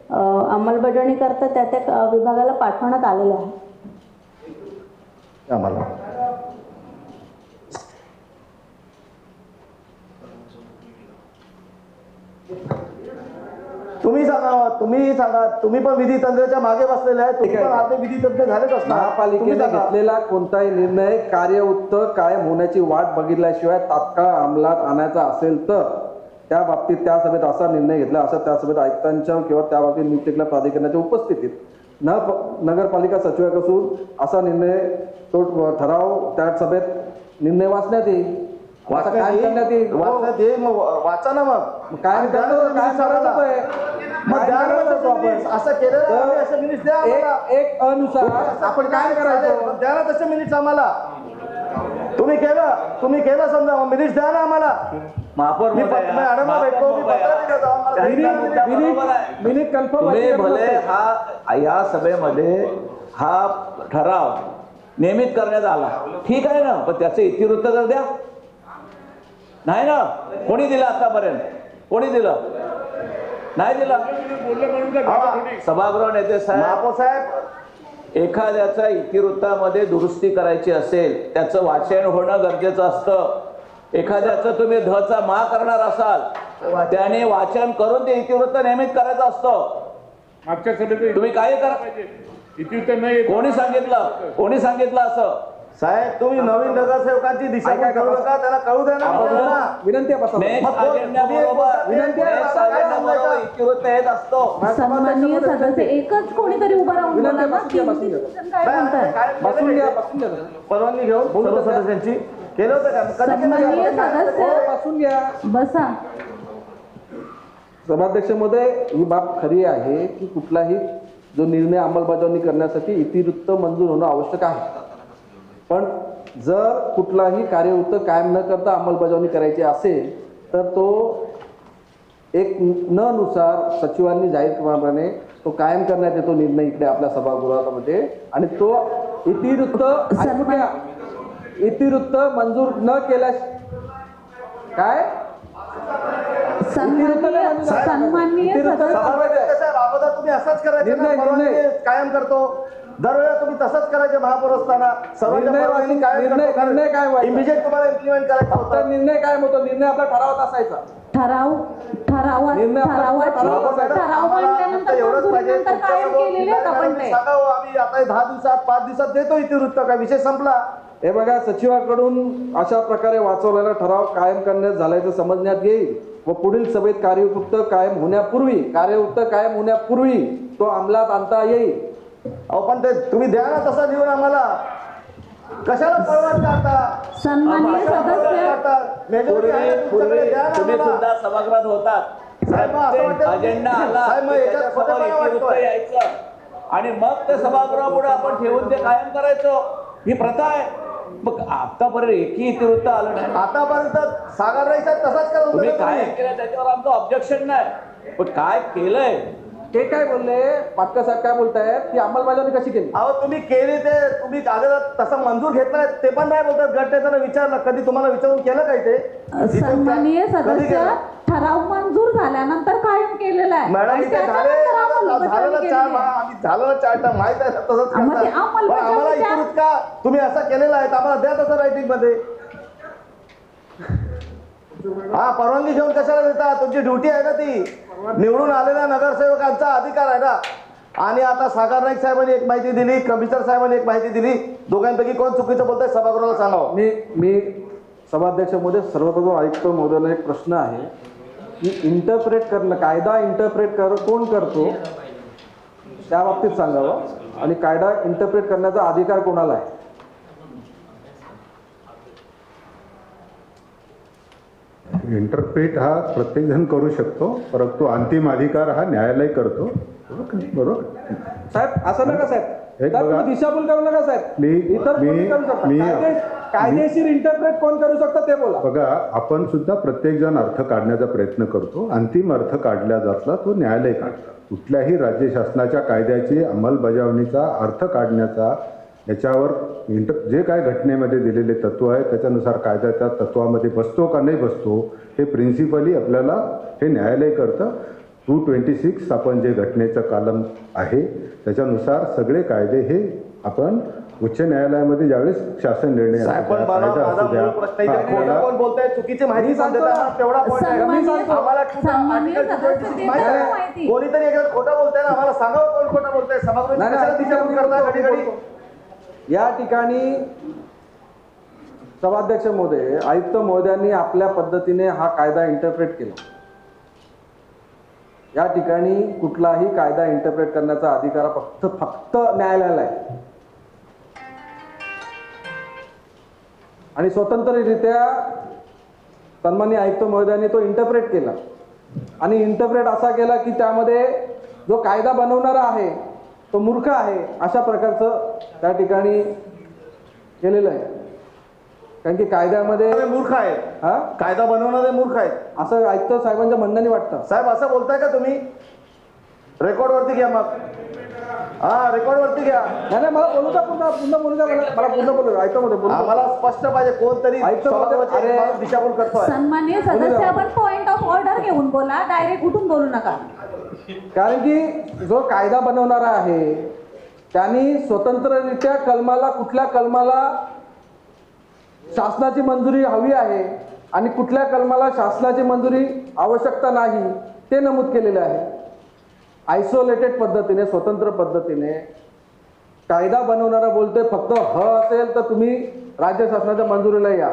अंमलबजावणी करता त्या विभागाला पाठवण्यात आलेले आहे. आम्हाला तुम्ही सांगा, तुम्ही पण विधी तंत्राच्या मागे बसलेले आहे. तुम्ही पण अर्धे विधी तंत्र झालेच असणार. महापालिकेने घेतलेला कोणताही निर्णय कार्यउत्त कायम होण्याची वाट बघितल्याशिवाय तात्काळ अंमलात आणायचा असेल तर त्या बाबतीत त्या सभेत असा निर्णय घेतला, असं त्या सभेत आयुक्तांच्या किंवा त्या बाबतीत नियुक्त केलेल्या प्राधिकरणाच्या उपस्थितीत नगरपालिका सचिवापासून असा निर्णय, तो ठराव त्या सभेत निर्णय वाचण्यात येईल. वाचा ना मग काय असं केलं एक अनुसार आपण काय करायचं? द्या ना तसे मिनिट्स आम्हाला. तुम्ही केलं समजा, मिनिट्स द्या ना आम्हाला. महापौर मिनिट कन्फर्म भले हा या सभेमध्ये हा ठराव नियमित करण्यात आला, ठीक आहे ना, पण त्याचं इतिवृत्त तर द्या. नाही ना, कोणी दिलं आतापर्यंत? कोणी दिलं? नाही दिलं. सभागृह नेते साहेब, एखाद्याच्या इतिवृत्तामध्ये दुरुस्ती करायची असेल त्याचं वाचन होणं गरजेचं असतं. एखाद्याचं तुम्ही धचा मा करणार असाल त्याने वाचन करून ते इतिवृत्त नियमित करायचं असतं. मागच्या सभेत तुम्ही काय करा? इतिवृत्त नाही. कोणी सांगितलं असं? साहेब, तुम्ही नवीन नगरसेवकांची दिशा काय करू नका, त्याला कळू द्या ना. विनंती इतिवृत्त येत असतो. सन्माननीय सदस्य एकच कोणीतरी उभा राहून बोला ना. परवानगी घेऊन सर्व सदस्यांची केलं होतं का? सन्माननीय सदस्य बसा. सभाध्यक्षामध्ये ही बाब खरी आहे की कुठलाही जो निर्णय अंमलबजावणी करण्यासाठी इतिवृत्त मंजूर होणं आवश्यक आहे. पण जर कुठलाही कार्यवृत्त कायम न करता अंमलबजावणी करायची असेल तर तो एक न नुसार सचिवांनी जाहीर केल्याप्रमाणे तो कायम करण्यात येतो निर्णय इकडे आपल्या सभागृहामध्ये. आणि तो इतिवृत्त मंजूर न केल्यास काय सन्माननीय अगोदर तुम्ही असंच करायचं, कायम करतो दरवेळेला तुम्ही तसंच करायचे. महापौर असताना इमिजिएट तुम्हाला इम्प्लिमेंट करायचा होता. निर्णय काय होतो? निर्णय आपला ठरावात असायचा. आम्ही आता 10 दिवसात 5 दिवसात देतो इतिवृत्त, काय विषय संपला. हे बघा, सचिवाकडून अशा प्रकारे वाचवलेला ठराव कायम करण्यात झाल्याचं समजण्यात येईल व पुढील सभेत कार्यवृत्त कायम होण्यापूर्वी तो अंमलात आणता येईल. अहो पण ते तुम्ही द्या ना तसं लिहून आम्हाला. कशाला पळवाट काढता? सन्माननीय सदस्य, तुम्ही सुद्धा सभागृहात होतात. अजेंडा आला यायचं आणि मग ते सभागृहापुढे आपण ठेवून ते कायम करायचं, ही प्रथा आहे. मग आतापर्यंत एकही इतिवृत्त आलं नाही. आतापर्यंत सागर राईसाहेब तसाच करत तुम्ही काय केलं त्याच्यावर आमचं ऑब्जेक्शन नाही, पण काय केलंय ते काय बोलले, पाटकर साहेब काय बोलतायत की अंमलबजावणी कशी केली? अहो तुम्ही केली ते तुम्ही कागदात तसा मंजूर घेतलाय ते पण नाही बोलतात. गट नेत्यानं विचारलं, कधी तुम्हाला विचारून केलं काय ते? सन्माननीय कधी सदस्य, केलं? ठराव मंजूर झाल्यानंतर कायम केलेला आहे मॅडम आणि इथे त्याच्यानंतर अंमलबजावणी झालेलं केलेली चार आहे. आम्ही झालेलं चार माहित आहे तसंच मग ते करता. पण आम्हाला अंमलबजावणीच्या- इकडून का तुम्ही असं केलेलं आहे, आम्हाला द्या तसं रायटिंग मध्ये. हा, परवानगी घेऊन कशाला देता? तुमची ड्युटी आहे ना ती. निवडून आलेल्या नगरसेवकांचा अधिकार आहे ना. आणि आता सागर नाईक साहेबांनी एक माहिती दिली, कमिशनर साहेबांनी एक माहिती दिली. दोघांपैकी कोण चुकीचं बोलतंय सभागृहाला सांगावं. मी सभाध्यक्ष महोदय, सर्वप्रथम आयुक्त महोदयाला एक प्रश्न आहे की इंटरप्रेट करणं, कायदा इंटरप्रेट कोण करतो त्या बाबतीत सांगावं, आणि कायदा इंटरप्रेट करण्याचा अधिकार कोणाला आहे? इंटरप्रेट हा प्रत्येकजण करू शकतो, परंतु अंतिम अधिकार हा न्यायालय करतो. बरोबर साहेब असं नका साहेब, एक साहेब, बघा. तुम्ही दिशाभूल करू नका साहेब. इतर कोणी करू शकता. कायदेशीर इंटरप्रेट कोण करू शकतं ते बोला. बघा, आपण सुद्धा प्रत्येकजण अर्थ काढण्याचा प्रयत्न करतो. अंतिम अर्थ काढला जातला तो न्यायालय काढतात. कुठल्याही राज्य शासनाच्या कायद्याची अंमलबजावणीचा अर्थ काढण्याचा याच्यावर जे काय घटनेमध्ये दिलेले तत्व आहे त्याच्यानुसार कायदा त्या तत्वामध्ये बसतो का नाही बसतो हे प्रिन्सिपली आपल्याला हे न्यायालय करतं. 226 आपण जे घटनेचं कालम आहे त्याच्यानुसार सगळे कायदे हे आपण उच्च न्यायालयामध्ये ज्यावेळेस शासन निर्णय साहेब पण मला माझा मूळ प्रश्न इथे खोटं कोण बोलतंय, चुकीची माहिती सांगताय, तेवढा point आहे. आम्हाला सन्माननीय सदस्य, ते माहिती तर आहे. माहिती. कोणीतरी एखादं खोटं बोलतंय ना, आम्हाला सांगावं कोण खोटं बोलतंय. सभागृहात नाही, कशाला दिशाभूल करताय घडी घडी? या ठिकाणी सभाध्यक्ष महोदय, आयुक्त महोदयांनी आपल्या पद्धतीने हा कायदा इंटरप्रेट केला. या ठिकाणी कुठलाही कायदा इंटरप्रेट करण्याचा अधिकार फक्त न्यायालयाला आहे, आणि स्वतंत्ररित्या सन्माननीय आयुक्त महोदयांनी तो इंटरप्रेट केला. आणि इंटरप्रेट असा केला की त्यामध्ये जो कायदा बनवणारा आहे तो मूर्ख आहे अशा प्रकारचं त्या ठिकाणी केलेलं आहे. कारण की कायद्यामध्ये मूर्ख आहेत, हा कायदा बनवणारे मूर्ख आहेत असं आयुक्त साहेबांच्या म्हणण्याने वाटतं. साहेब असं बोलताय का तुम्ही? रेकॉर्ड वरती घ्या मग. हा, रेकॉर्ड वरती घ्या. नाही, मला बोलू द्या, पुन्हा बोलू द्या, मला पुन्हा बोलू द्या. आयुक्त मध्ये बोलू द्या. आम्हाला स्पष्ट पाहिजे कोणतरी आयुक्त महोदय, सभागृहाची माणूस दिशाभूल करतोय. सन्माननीय सदस्य, आपण पॉइंट ऑफ ऑर्डर घेऊन बोला, डायरेक्ट उठून बोलू नका. कारण की जो कायदा बनवणारा आहे त्यांनी स्वतंत्ररित्या कुठल्या कलमाला शासनाची मंजुरी हवी आहे आणि कुठल्या कलमाला शासनाची मंजुरी आवश्यकता नाही ते नमूद केलेलं आहे. आयसोलेटेड पद्धतीने, स्वतंत्र पद्धतीने कायदा बनवणारा बोलतोय फक्त ह असेल तर तुम्ही राज्य शासनाच्या मंजुरीला या,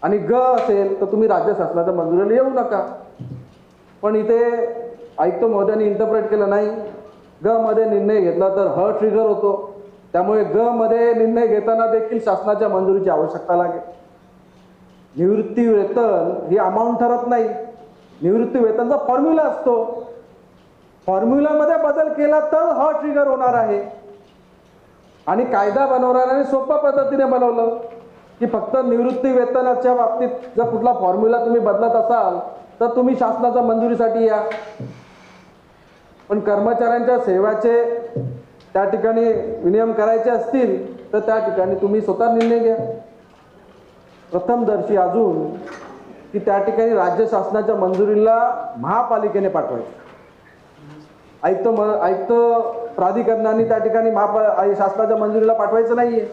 आणि ग असेल तर तुम्ही राज्य शासनाच्या मंजुरीला येऊ नका. पण इथे आयुक्त महोदयांनी इंटरप्रेट केलं नाही. ग मध्ये निर्णय घेतला तर ह ट्रिगर होतो, त्यामुळे ग मध्ये निर्णय घेताना देखील शासनाच्या मंजुरीची आवश्यकता लागेल. निवृत्ती वेतन ही अमाऊंट ठरत नाही, निवृत्ती वेतनचा फॉर्म्युला असतो. फॉर्म्युलामध्ये बदल केला तर ह ट्रिगर होणार आहे. आणि कायदा बनवणाऱ्याने सोप्या पद्धतीने बनवलं की फक्त निवृत्ती वेतनाच्या बाबतीत जर कुठला फॉर्म्युला तुम्ही बदलत असाल तर तुम्ही शासनाच्या मंजुरीसाठी या. पण कर्मचाऱ्यांच्या सेवाचे त्या ठिकाणी विनियम करायचे असतील तर त्या ठिकाणी तुम्ही स्वतः निर्णय घ्या. प्रथमदर्शी अजून की त्या ठिकाणी राज्य शासनाच्या मंजुरीला महापालिकेने पाठवायचं. आयुक्त प्राधिकरणाने त्या ठिकाणी शासनाच्या मंजुरीला पाठवायचं नाहीये.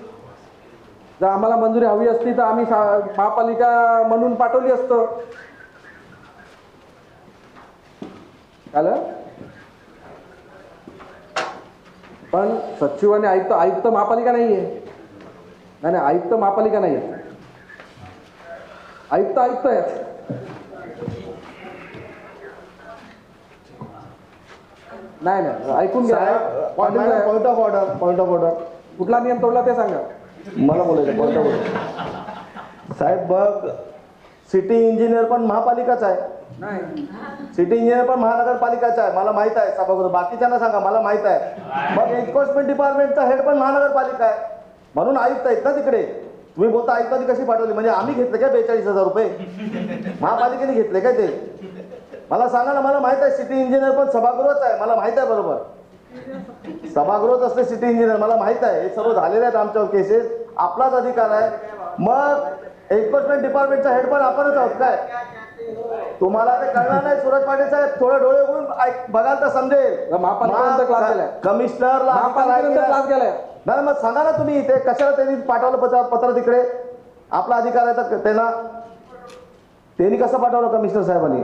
जर आम्हाला मंजुरी हवी असती तर आम्ही महापालिका म्हणून पाठवली असतं. पण सचिव आणि आयुक्त महापालिका नाहीये. नाही, आयुक्त महापालिका नाहीये, आयुक्त आहेत. नाही, ऐकून घ्या. पॉइंट ऑफ ऑर्डर कुठला नियम तोडला ते सांगा मला बोलायचं. पॉइंट ऑफ ऑर्डर साहेब, बघ, सिटी इंजिनियर पण महापालिकाच आहे. नाही, सिटी इंजिनियर पण महानगरपालिकाचा आहे, मला माहित आहे. सभागृह बाकीच्यांना सांगा, मला माहित आहे. मग एन्फोर्समेंट डिपार्टमेंटचा हेड पण महानगरपालिका आहे, म्हणून आयुक्त आहेत ना तिकडे. तुम्ही बोलता आयुक्तांनी कशी पाठवली, म्हणजे आम्ही घेतले काय 42,000 रुपये? महापालिकेने घेतले काय ते? मला सांगा ना, मला माहित आहे सिटी इंजिनियर पण सभागृहच आहे, मला माहित आहे बरोबर. सभागृहच असते सिटी इंजिनियर, मला माहित आहे. हे सर्व झालेले आहेत आमच्यावर केसेस. आपलाच अधिकार आहे. मग एन्फोर्समेंट डिपार्टमेंटचा हेड पण आपणच आहोत काय? तुम्हाला ते कळणार नाही सूरज पाटील साहेब, थोडे डोळे उघडून बघाल तर समजेल. कमिशनरला क्लास गेलाय. नाही मग सांगा ना तुम्ही, ते कशाला त्यांनी पाठवलं पत्र तिकडे? आपला अधिकार आहे तर त्यांनी कसं पाठवलं कमिशनर साहेबांनी?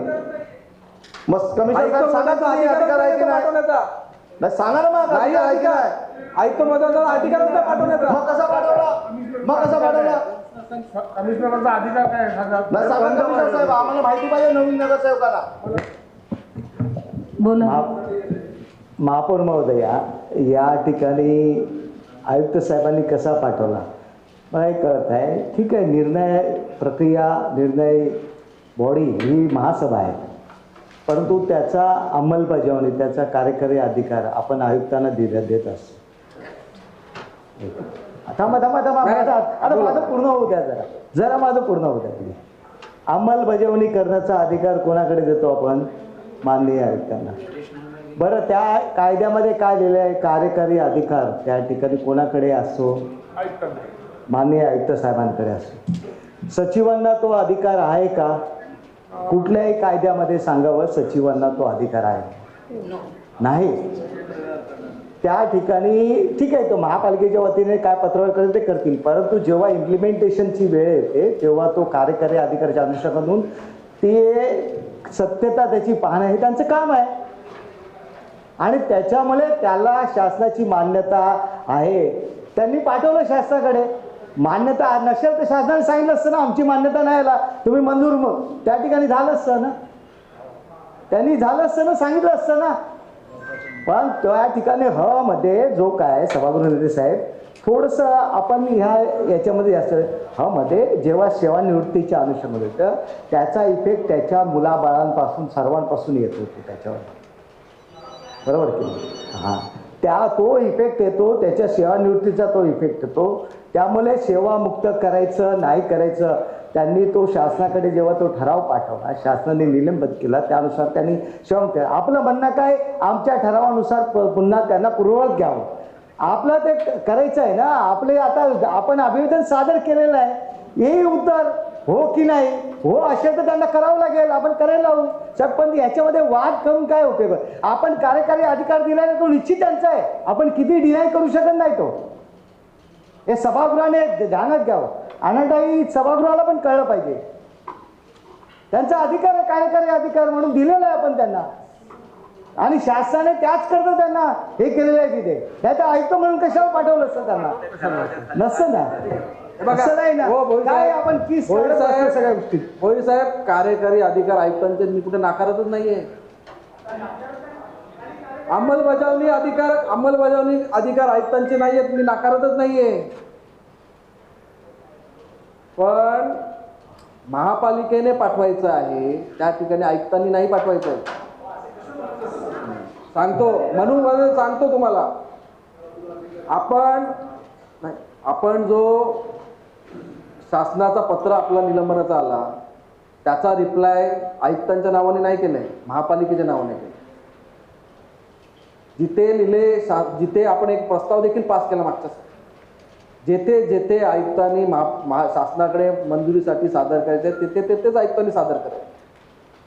मग कमिशनर साहेब सांगा तुम्ही, अधिकार आहे की नाही? नाही सांगा ना मग, अधिकार आहे की नाही? ऐकतो माझा अधिकार पाठवण्याचा. मग कसा पाठवला? मग कसा पाठवला? कमिशनरचा अधिकार काय नाही सांगा कमिशनर साहेब, आम्हाला माहिती पाहिजे नवीन नगरसेवकाला. बोला. महापौर महोदया, या ठिकाणी आयुक्त साहेबांनी कसा पाठवला मला हे कळत आहे. ठीक आहे, निर्णय प्रक्रिया, निर्णय बॉडी ही महासभा आहे, परंतु त्याचा अंमलबजावणी, त्याचा कार्यकारी अधिकार आपण आयुक्तांना देत असतो. थांबा माझं पूर्ण होऊ द्या, जरा माझं पूर्ण होऊ द्या. तुम्ही अंमलबजावणी करण्याचा अधिकार कोणाकडे देतो आपण? माननीय आयुक्तांना. बरं, त्या कायद्यामध्ये काय लिहिलं आहे? कार्यकारी अधिकार त्या ठिकाणी कोणाकडे असतो? माननीय आयुक्त साहेबांकडे असतो. सचिवांना तो अधिकार आहे का? कुठल्याही कायद्यामध्ये सांगावं सचिवांना तो अधिकार आहे? नाही. त्या ठिकाणी ठीक आहे, तो महापालिकेच्या वतीने काय पत्रावर करेल ते करतील, परंतु जेव्हा इम्प्लिमेंटेशनची वेळ येते तेव्हा तो कार्यकारी अधिकाऱ्याच्या अनुषंगातून ते सत्यता त्याची पाहणं हे त्यांचं काम आहे. आणि त्याच्यामुळे त्याला शासनाची मान्यता आहे. त्यांनी पाठवलं शासनाकडे. मान्यता नसेल तर शासनाने सांगितलं असतं ना, आमची मान्यता नाही आला, तुम्ही मंजूर. मग त्या ठिकाणी झालं असतं ना, त्यांनी झालं असतं ना, सांगितलं असतं ना. पण त्या ठिकाणी मध्ये जो काय सभागृह नेते साहेब, थोडंसं आपण याच्यामध्ये जास्त मध्ये जेव्हा सेवानिवृत्तीच्या अनुषंगाने तर त्याचा इफेक्ट त्याच्या मुलाबाळांपासून सर्वांपासून येत होतो त्याच्यावर, बरोबर की नाही? तो इफेक्ट येतो, त्याच्या सेवानिवृत्तीचा तो इफेक्ट येतो. त्यामुळे सेवामुक्त करायचं नाही करायचं, त्यांनी तो शासनाकडे जेव्हा तो ठराव पाठवला, शासनाने निलंबित केला, त्यानुसार त्यांनी सेवामुक्त. आपलं म्हणणं काय? आमच्या ठरावानुसार पुन्हा त्यांना पूर्ववत घ्यावं. आपलं ते करायचं आहे ना. आपले आता आपण अभिवादन सादर केलेलं आहे, हे उत्तर हो की नाही? हो असेल तर त्यांना करावं लागेल, आपण करायला लावू. पण याच्यामध्ये वाद करून काय उपयोग? आपण कार्यकारी अधिकार दिला तो निश्चित त्यांचा आहे, आपण किती डिनाय करू शकत नाही. तो हे सभागृहाने ध्यानात घ्यावं. अनाटाई सभागृहाला पण कळलं पाहिजे, त्यांचा अधिकार आहे, कार्यकारी अधिकार म्हणून दिलेला आहे आपण त्यांना. आणि शासनाने त्याच करता त्यांना हे केलेलं आहे तिथे. त्याचं आयुक्त म्हणून कशावर पाठवलं असतं त्यांना? नसतं ना, असं नाही ना. काय आपण किस सगळ्या गोष्टी. होय साहेब, कार्यकारी अधिकार आयुक्तांचे मी कुठे नाकारतच नाहीये. अंमलबजावणी अधिकार आयुक्तांचे नाहीयेत, मी नाकारतच नाहीये. पण महापालिकेने पाठवायचं आहे, त्या ठिकाणी आयुक्तांनी नाही पाठवायचं. सांगतो म्हणून सांगतो तुम्हाला, आपण जो शासनाचा पत्र आपला निलंबनाचा आला त्याचा रिप्लाय आयुक्तांच्या नावाने नाही केलाय, महापालिकेच्या नावाने केलं. जिथे आपण एक प्रस्ताव देखील पास केला मागच्या, जेथे आयुक्तांनी शासनाकडे मंजुरीसाठी सादर करायचे तेथेच आयुक्तांनी सादर करायचे.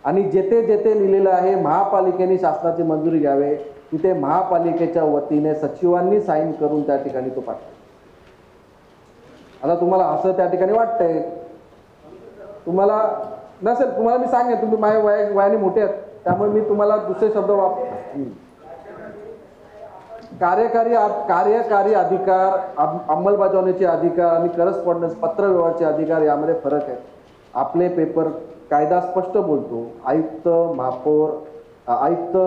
आणि जेथे लिहिलेलं आहे महापालिकेने शासनाची मंजुरी घ्यावे, तिथे महापालिकेच्या वतीने सचिवांनी साईन करून त्या ठिकाणी तो पाठवा. आता तुम्हाला असं त्या ठिकाणी वाटतंय, तुम्हाला नसेल, तुम्हाला मी सांगेन, तुम्ही माझ्या वयाने मोठे आहेत, त्यामुळे मी तुम्हाला दुसरे शब्द कार्यकारी अधिकार, अंमलबजावणीचे अधिकार आणि करस्पॉन्डन्स पत्र व्यवहाराचे अधिकार यामध्ये फरक आहे. आपले पेपर कायदा स्पष्ट बोलतो, आयुक्त, महापौर, आयुक्त,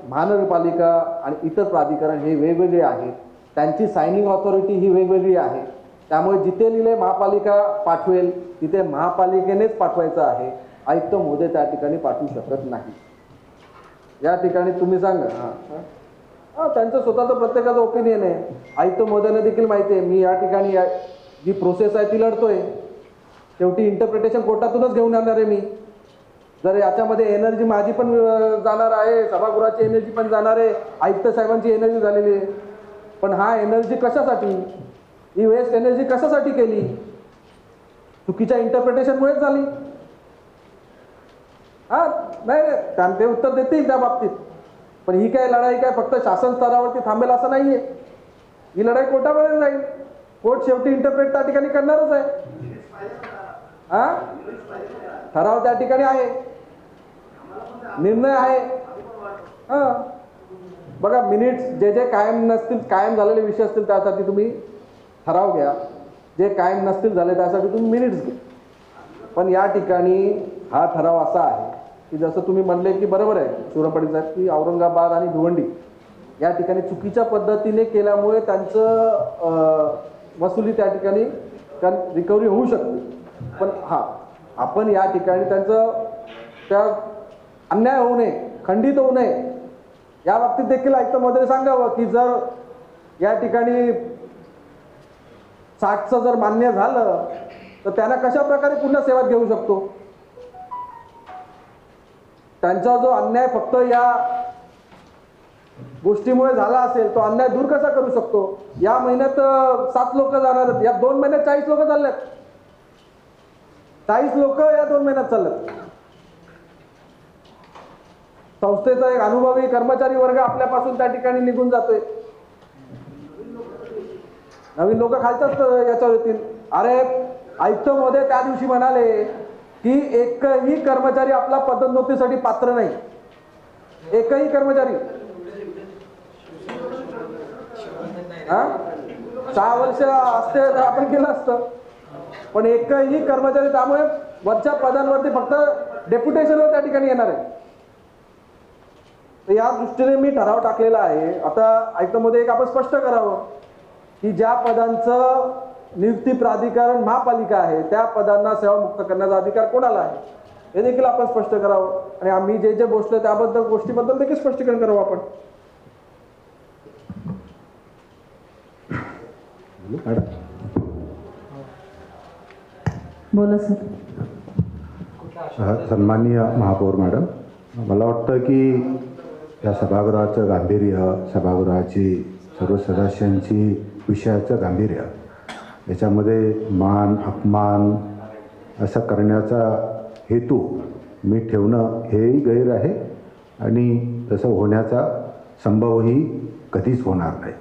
महानगरपालिका आणि इतर प्राधिकरण हे वेगवेगळे आहेत, त्यांची सायनिंग ऑथॉरिटी ही वेगवेगळी आहे. त्यामुळे जिथे लिहिले महापालिका पाठवेल तिथे महापालिकेनेच पाठवायचं आहे, आयुक्त महोदय त्या ठिकाणी पाठवू शकत नाही. या ठिकाणी तुम्ही सांगा. त्यांचं स्वतःचं प्रत्येकाचं ओपिनियन आहे. आयुक्त महोदयांना देखील माहिती आहे मी या ठिकाणी जी प्रोसेस आहे ती लढतोय, शेवटी इंटरप्रिटेशन कोर्टातूनच घेऊन येणार आहे मी. जर याच्यामध्ये एनर्जी माझी पण जाणार आहे, सभागृहाची एनर्जी पण जाणार आहे, आयुक्त साहेबांची एनर्जी झालेली आहे, पण हा एनर्जी कशासाठी, ही वेस्ट एनर्जी कशासाठी केली? चुकीच्या इंटरप्रिटेशनमुळेच झाली. हा नाही, ते उत्तर देतील त्या बाबतीत. पण ही काय लढाई काय फक्त शासन स्तरावरती थांबेल असं नाहीये. ही लढाई कोर्टापर्यंत जाईल. कोर्ट शेवटी इंटरप्रेट त्या ठिकाणी करणारच आहे. हा ठराव त्या ठिकाणी आहे, निर्णय आहे. हा बघा, मिनिट्स जे जे कायम नसतील, कायम झालेले विषय असतील त्यासाठी तुम्ही ठराव घ्या, जे कायम नसतील झाले त्यासाठी तुम्ही मिनिट्स घ्या. पण या ठिकाणी हा ठराव असा आहे की जसं तुम्ही म्हणले की बरोबर आहे शिवराम साहेब, की औरंगाबाद आणि भिवंडी या ठिकाणी चुकीच्या पद्धतीने केल्यामुळे त्यांचं वसुली त्या ठिकाणी रिकव्हरी होऊ शकते. पण हा आपण या ठिकाणी त्यांचं त्या अन्याय होऊ नये, खंडित होऊ नये या बाबतीत देखील आयुक्त महोदय सांगावं की जर या ठिकाणी 60चं जर मान्य झालं तर त्यांना कशा प्रकारे पुन्हा सेवात घेऊ शकतो. त्यांचा जो अन्याय फक्त या गोष्टीमुळे झाला असेल तो अन्याय दूर कसा करू शकतो. या महिन्यात 7 लोक जाणार आहेत, या 2 महिन्यात 40 लोक चाललेत. 40 लोक या 2 महिन्यात चाललेत. संस्थेचा एक अनुभवी कर्मचारी वर्ग आपल्यापासून त्या ठिकाणी निघून जातोय. नवीन लोक खालच्याच याच्यावर येतील. अरे आयुक्त महोदय त्या दिवशी म्हणाले की एकही कर्मचारी आपला पदोन्नतीसाठी पात्र नाही. एकही कर्मचारी. 6 वर्ष असते तर आपण केलं असतं, पण एकही कर्मचारी, त्यामुळे वरच्या पदांवरती फक्त डेप्युटेशनवर त्या ठिकाणी येणार आहे. तर या दृष्टीने मी ठराव टाकलेला आहे. आता आयुक्तामध्ये एक आपण स्पष्ट करावं की ज्या पदांचं नियुक्ती प्राधिकरण महापालिका आहे त्या पदांना सेवामुक्त करण्याचा अधिकार कोणाला आहे हे देखील आपण स्पष्ट करावं. आणि आम्ही जे जे बोलतोय त्याबद्दल गोष्टीबद्दल देखील स्पष्टीकरण करावं आपण. बोला सर. सन्माननीय महापौर मॅडम, मला वाटतं की या सभागृहाचं गांभीर्य, सभागृहाची सर्व सदस्यांची विषयाचं गांभीर्य, याच्यामध्ये मान अपमान असं करण्याचा हेतू मी ठेवणं हेही गैर आहे आणि तसं होण्याचा संभवही कधीच होणार नाही.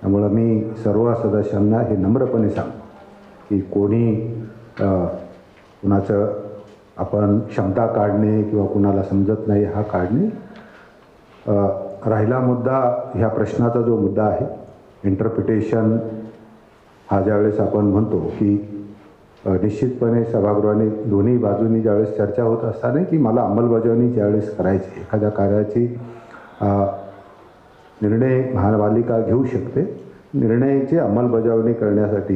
त्यामुळं मी सर्व सदस्यांना हे नम्रपणे सांगतो की कोणी कुणाचं आपण क्षमता काढणे किंवा कुणाला समजत नाही हा काढणे. राहिला मुद्दा, ह्या प्रश्नाचा जो मुद्दा आहे इंटरप्रिटेशन, हा ज्यावेळेस आपण म्हणतो की निश्चितपणे सभागृहाने दोन्ही बाजूंनी ज्यावेळेस चर्चा होत असताना की मला अंमलबजावणी ज्यावेळेस करायची, एखाद्या कार्याची निर्णय महापालिका घेऊ शकते. निर्णयाची अंमलबजावणी करण्यासाठी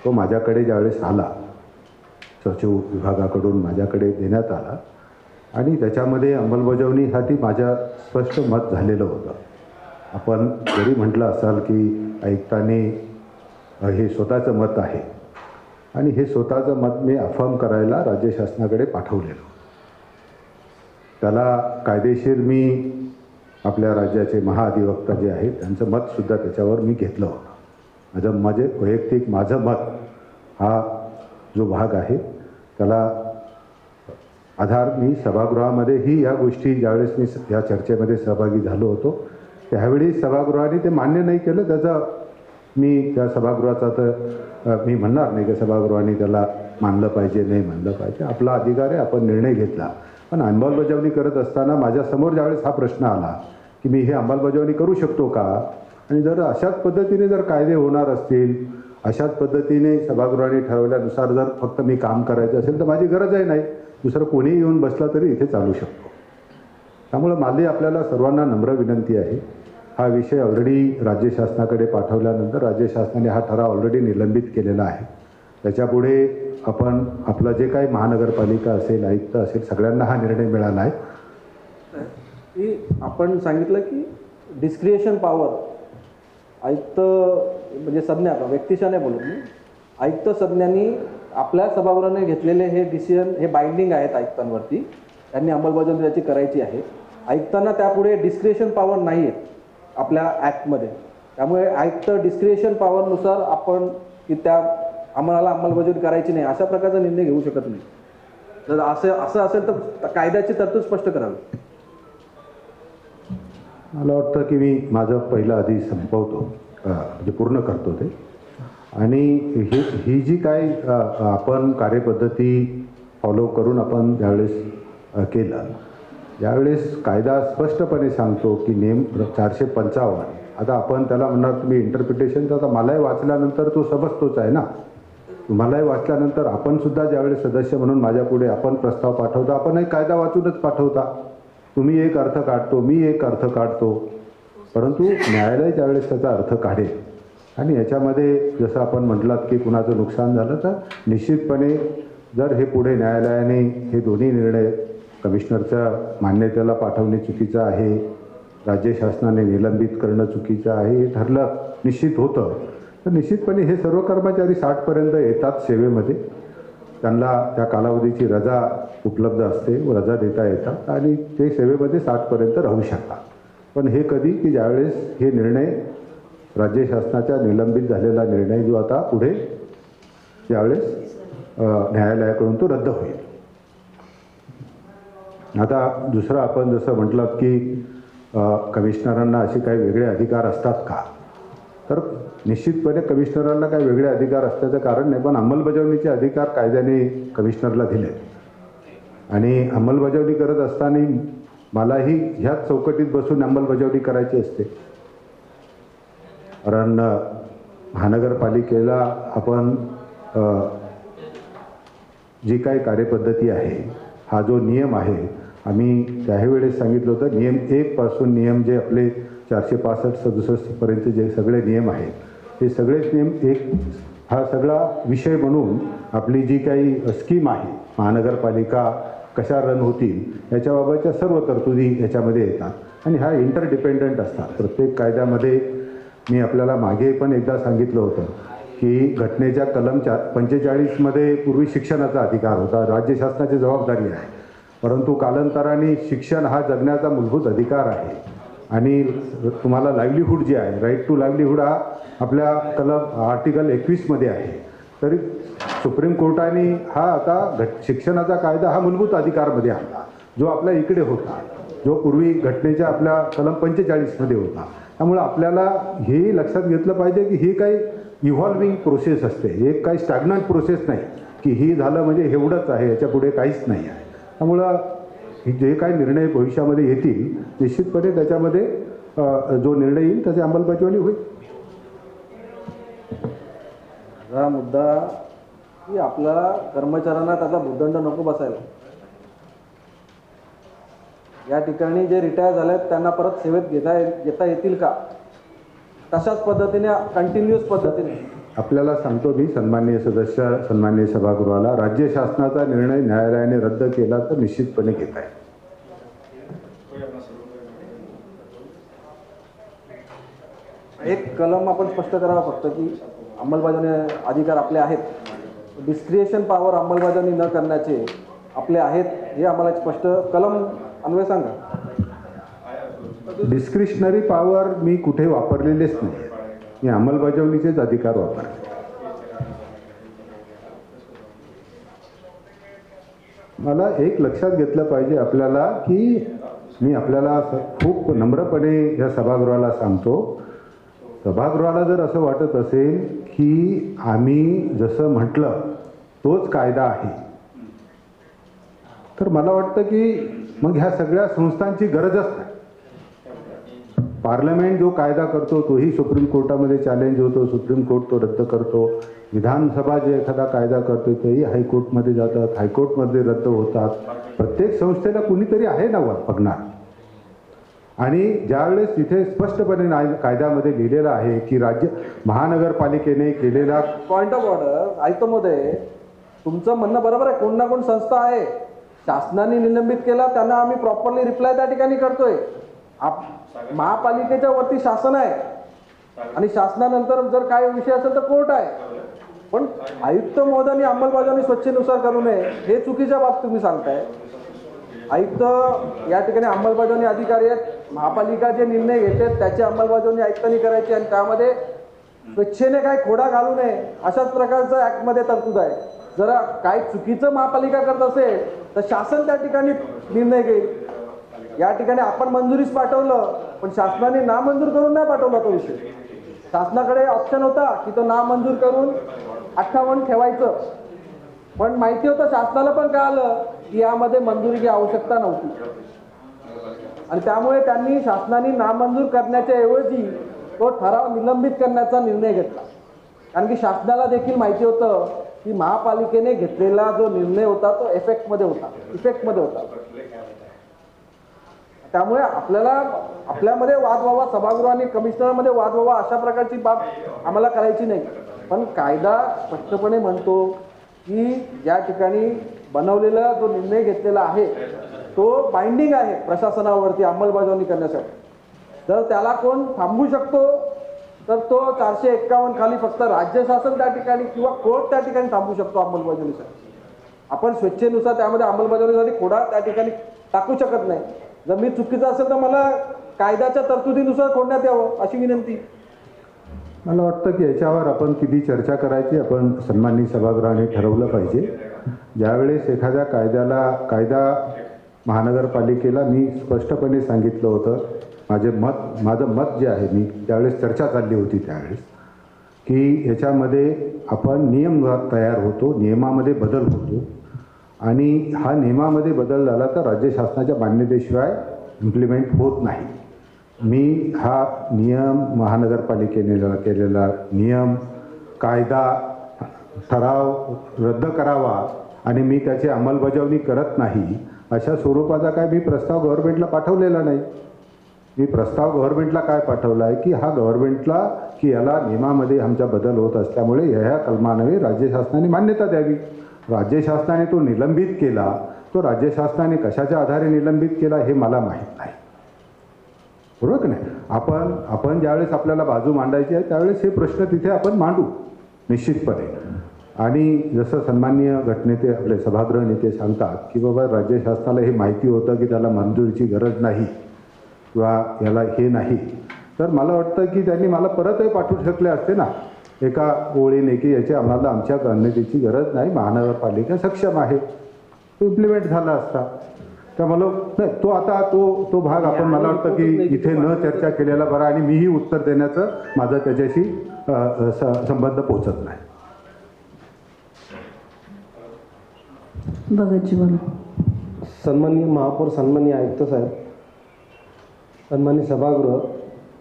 तो माझ्याकडे ज्यावेळेस आला, सचिव विभागाकडून माझ्याकडे देण्यात आला आणि त्याच्यामध्ये अंमलबजावणीसाठी माझं स्पष्ट मत झालेलं होतं. आपण जरी म्हटलं असाल की आयुक्तांनी हे स्वतःचं मत आहे आणि हे स्वतःचं मत मी अफर्म करायला राज्य शासनाकडे पाठवलेलं. त्याला कायदेशीर मी आपल्या राज्याचे महाअधिवक्ता जे आहेत त्यांचं मतसुद्धा त्याच्यावर मी घेतलं होतं. माझं मत हा जो भाग आहे त्याला आधार मी सभागृहामध्येही या गोष्टी ज्यावेळेस मी या चर्चेमध्ये सहभागी झालो होतो त्यावेळी सभागृहाने ते मान्य नाही केलं. त्याचा मी त्या सभागृहाचा तर मी म्हणणार नाही की सभागृहाने त्याला मानलं पाहिजे नाही मानलं पाहिजे, आपला अधिकार आहे, आपण निर्णय घेतला. पण अंमलबजावणी करत असताना माझ्यासमोर ज्यावेळेस हा प्रश्न आला की मी हे अंमलबजावणी करू शकतो का, आणि जर अशाच पद्धतीने जर कायदे होणार असतील, अशाच पद्धतीने सभागृहाने ठरवल्यानुसार जर फक्त मी काम करायचं असेल तर माझी गरजही नाही, दुसरं कोणीही येऊन बसला तरी इथे चालू शकतो. त्यामुळं माझी आपल्याला सर्वांना नम्र विनंती आहे, हा विषय ऑलरेडी राज्य शासनाकडे पाठवल्यानंतर राज्य शासनाने हा ठराव ऑलरेडी निलंबित केलेला आहे. त्याच्यापुढे आपण आपलं जे काही महानगरपालिका असेल, आयुक्त असेल, सगळ्यांना हा निर्णय मिळाला आहे. आपण सांगितलं की डिस्क्रिएशन पॉवर आयुक्त म्हणजे संज्ञा, व्यक्तिशः नाही बोलत मी, आयुक्त संज्ञांनी आपल्या सभागृहाने घेतलेले हे डिसिजन हे बाइंडिंग आहेत आयुक्तांवरती. त्यांनी अंमलबजावणी त्याची करायची आहे. आयुक्तांना त्यापुढे डिस्क्रिशन पॉवर नाही आहे आपल्या ॲक्टमध्ये. त्यामुळे आयुक्त डिस्क्रिशन पॉवरनुसार आपण की त्या आम्हाला अंमलबजावणी करायची नाही अशा प्रकारचा निर्णय घेऊ शकत नाही. जर असं असेल तर कायद्याची तरतूद स्पष्ट करावी. मला वाटतं की मी माझं पहिलं आधी संपवतो, म्हणजे पूर्ण करतो ते. आणि ही जी काय आपण कार्यपद्धती फॉलो करून आपण ज्यावेळेस केलं, ज्यावेळेस कायदा स्पष्टपणे सांगतो की नेम 455, आता आपण त्याला म्हणणार तुम्ही इंटरप्रिटेशन, तर आता मलाही वाचल्यानंतर तो समजतोच आहे ना. तुम्हालाही वाचल्यानंतर आपण सुद्धा ज्यावेळेस सदस्य म्हणून माझ्या पुढे आपण प्रस्ताव पाठवता, आपण एक कायदा वाचूनच पाठवता. तुम्ही एक अर्थ काढतो, मी एक अर्थ काढतो, परंतु न्यायालय ज्यावेळेस त्याचा अर्थ काढेल आणि याच्यामध्ये जसं आपण म्हटलात की कुणाचं नुकसान झालं तर निश्चितपणे जर हे पुढे न्यायालयाने हे दोन्ही निर्णय कमिशनरच्या मान्यतेला पाठवणे चुकीचं आहे, राज्य शासनाने निलंबित करणं चुकीचं आहे हे ठरलं निश्चित होतं, तर निश्चितपणे हे सर्व कर्मचारी 60पर्यंत येतात सेवेमध्ये. त्यांना त्या कालावधीची रजा उपलब्ध असते व रजा देता येतात आणि ते सेवेमध्ये 60पर्यंत राहू शकतात. पण हे कधी की ज्यावेळेस हे निर्णय राज्य शासनाच्या निलंबित झालेला निर्णय जो आता पुढे ज्यावेळेस न्यायालयाकडून तो रद्द होईल. आता दुसरं आपण जसं म्हटलं की कमिशनरांना असे काही वेगळे अधिकार असतात का, तर निश्चितपणे कमिशनरांना काही वेगळे अधिकार असल्याचं कारण नाही, पण अंमलबजावणीचे अधिकार कायद्याने कमिशनरला दिले आणि अंमलबजावणी करत असताना मलाही ह्याच चौकटीत बसून अंमलबजावणी करायची असते. कारण महानगरपालिकेला आपण जी काही कार्यपद्धती आहे, हा जो नियम आहे, आम्ही त्याही वेळेस सांगितलं होतं नियम 1 पासून नियम जे आपले 465-67 पर्यंत जे सगळे नियम आहेत, हे सगळेच नियम हा सगळा विषय म्हणून आपली जी काही स्कीम आहे महानगरपालिका कशा रन होतील याच्याबाबतच्या सर्व तरतुदी याच्यामध्ये येतात आणि ह्या इंटरडिपेंडंट असतात. प्रत्येक कायद्यामध्ये मी आपल्याला मागे पण एकदा सांगितलं होतं की घटनेच्या कलम 45मध्ये पूर्वी शिक्षणाचा अधिकार होता, राज्य शासनाची जबाबदारी आहे, परंतु कालांतराने शिक्षण हा जगण्याचा मूलभूत अधिकार आहे आणि तुम्हाला लाईव्हलीहूड जे आहे, राईट टू लाईव्हलीहूड हा आपल्या कलम आर्टिकल 21मध्ये आहे. तरी सुप्रीम कोर्टाने हा आता शिक्षणाचा कायदा हा मूलभूत अधिकारमध्ये आणला, जो आपल्या इकडे होता, जो पूर्वी घटनेच्या आपल्या कलम 45मध्ये होता. त्यामुळे आपल्याला हे लक्षात घेतलं पाहिजे की ही काही इव्हॉल्विंग प्रोसेस असते, एक काही स्टॅग्नंट प्रोसेस नाही की ही झालं म्हणजे एवढंच आहे, याच्या पुढे काहीच नाही आहे. त्यामुळं जे काही निर्णय भविष्यामध्ये येतील निश्चितपणे त्याच्यामध्ये जो निर्णय येईल त्याची अंमलबजावणी होईल. हा मुद्दा की आपल्याला कर्मचाऱ्यांना त्याचा भूदंड नको बसायला. या ठिकाणी जे रिटायर झाले त्यांना परत सेवेत घेता येतील का, तशाच पद्धतीने कंटिन्युअस पद्धतीने आपल्याला सांगतो मी सन्माननीय सदस्य, सन्माननीय सभागृहाला, राज्य शासनाचा निर्णय न्यायालयाने रद्द केला तर निश्चितपणे घेता येईल. एक कलम आपण स्पष्ट करावा फक्त की अंमलबजावणी अधिकार आपले आहेत, डिस्क्रिएशन पॉवर अंमलबजावणी न करण्याचे आपले आहेत, हे आम्हाला स्पष्ट कलम अन्वय सांगा. डिस्क्रिशनरी पॉवर मी कुठे वापरलेलेच नाही, मी अंमलबजावणीचेच अधिकार वापरले. मला एक लक्षात घेतलं पाहिजे आपल्याला की मी आपल्याला खूप नम्रपणे या सभागृहाला सांगतो, सभागृहाला जर असं वाटत असेल की आम्ही जसं म्हटलं तोच कायदा आहे, तर मला वाटतं की मग ह्या सगळ्या संस्थांची गरजच नाही. पार्लमेंट जो कायदा करतो तोही सुप्रीम कोर्टामध्ये चॅलेंज होतो, सुप्रीम कोर्ट तो रद्द करतो. विधानसभा जे एखादा कायदा करते तेही हायकोर्टमध्ये जातात, हायकोर्टमध्ये रद्द होतात. प्रत्येक संस्थेला कुणीतरी आहे ना बघणार. आणि ज्यावेळेस तिथे स्पष्टपणे कायद्यामध्ये लिहिलेलं आहे की राज्य महानगरपालिकेने केलेला पॉइंट ऑफ ऑर्डर आयुक्तमध्ये तुमचं म्हणणं बरोबर आहे, कोण ना कोण संस्था आहे, शासनाने निलंबित केला त्यांना आम्ही प्रॉपरली रिप्लाय त्या ठिकाणी करतोय. महापालिकेच्या वरती शासन आहे आणि शासनानंतर जर काय विषय असेल तर कोर्ट आहे, पण आयुक्त महोदयांनी अंमलबजावणी स्वच्छेनुसार करू नये हे चुकीच्या बाबतीत तुम्ही सांगताय. आयुक्त या ठिकाणी अंमलबजावणी अधिकारी आहेत. महापालिका जे निर्णय घेते त्याची अंमलबजावणी आयुक्तांनी करायची आणि त्यामध्ये स्वेच्छेने काही खोडा घालू नये अशाच प्रकारचं ऍक्टमध्ये तरतूद आहे. जरा काही चुकीचं महापालिका करत असेल तर शासन त्या ठिकाणी निर्णय घेईल. या ठिकाणी आपण मंजुरीस पाठवलं पण शासनाने नामंजूर करून नाही पाठवला तो विषय. शासनाकडे ऑप्शन होता की तो नामंजूर करून 58 ठेवायचं, पण माहिती होतं शासनाला पण कळालं की यामध्ये मंजुरीची आवश्यकता नव्हती आणि त्यामुळे त्यांनी शासनाने नामंजूर करण्याच्या ऐवजी तो ठराव निलंबित करण्याचा निर्णय घेतला. कारण की शासनाला देखील माहिती होतं की महापालिकेने घेतलेला जो निर्णय होता तो इफेक्टमध्ये होता. त्यामुळे आपल्यामध्ये वाद व्हावा, सभागृह आणि कमिशनरमध्ये वाद व्हावा अशा प्रकारची बाब आम्हाला करायची नाही. पण कायदा स्पष्टपणे म्हणतो की या ठिकाणी बनवलेला जो निर्णय घेतलेला आहे तो बाइंडिंग आहे प्रशासनावरती अंमलबजावणी करण्यासाठी. जर त्याला कोण थांबवू शकतो तर तो 451 खाली फक्त राज्य शासन त्या ठिकाणी किंवा कोर्ट त्या ठिकाणी थांबवू शकतो अंमलबजावणीसाठी. आपण स्वेच्छेनुसार त्यामध्ये अंमलबजावणीसाठी खोडा त्या ठिकाणी टाकू शकत नाही. जर मी चुकीचं असेल तर मला कायद्याच्या तरतुदीनुसार खोडण्यात यावं अशी विनंती. मला वाटतं की याच्यावर आपण किती चर्चा करायची आपण सन्माननीय सभागृहाने ठरवलं पाहिजे. ज्यावेळेस एखाद्या कायदा महानगरपालिकेला मी स्पष्टपणे सांगितलं होतं, माझं मत जे आहे, मी त्यावेळेस चर्चा चालली होती त्यावेळेस की याच्यामध्ये आपण नियम तयार होतो, नियमामध्ये बदल होतो आणि हा नियमामध्ये बदल झाला तर राज्य शासनाच्या मान्यतेशिवाय इम्प्लिमेंट होत नाही. मी हा नियम महानगरपालिकेने केलेला नियम कायदा ठराव रद्द करावा आणि मी त्याची अंमलबजावणी करत नाही अशा स्वरूपाचा काय मी प्रस्ताव गव्हर्नमेंटला पाठवलेला नाही. मी प्रस्ताव गव्हर्नमेंटला काय पाठवला आहे की हा गव्हर्नमेंटला की याला नियमामध्ये आमचा बदल होत असल्यामुळे ह्या कलमान्वये राज्य शासनाने मान्यता द्यावी. राज्य शासनाने तो निलंबित केला, तो राज्य शासनाने कशाच्या आधारे निलंबित केला हे मला माहीत नाही. बरोबर की नाही. आपण ज्यावेळेस आपल्याला बाजू मांडायची आहे त्यावेळेस हे प्रश्न तिथे आपण मांडू निश्चितपणे. आणि जसं सन्माननीय गटनेते आपले सभागृह नेते सांगतात की बाबा राज्य शासनाला हे माहिती होतं की त्याला मंजुरीची गरज नाही किंवा याला हे नाही, तर मला वाटतं की त्यांनी मला परतही पाठवू शकले असते ना एका ओळीने की याची आम्हाला आमच्या गणनेची गरज नाही, महानगरपालिका सक्षम आहे, तो इम्प्लिमेंट झाला असता. तर मला नाही तो भाग आपण मला वाटतं की इथे न चर्चा केलेला बरा आणि मीही उत्तर देण्याचं माझा त्याच्याशी संबंध पोचत नाही. भगतजी बोला. सन्माननीय महापौर, सन्माननीय आयुक्त साहेब, सन्माननीय सभागृह,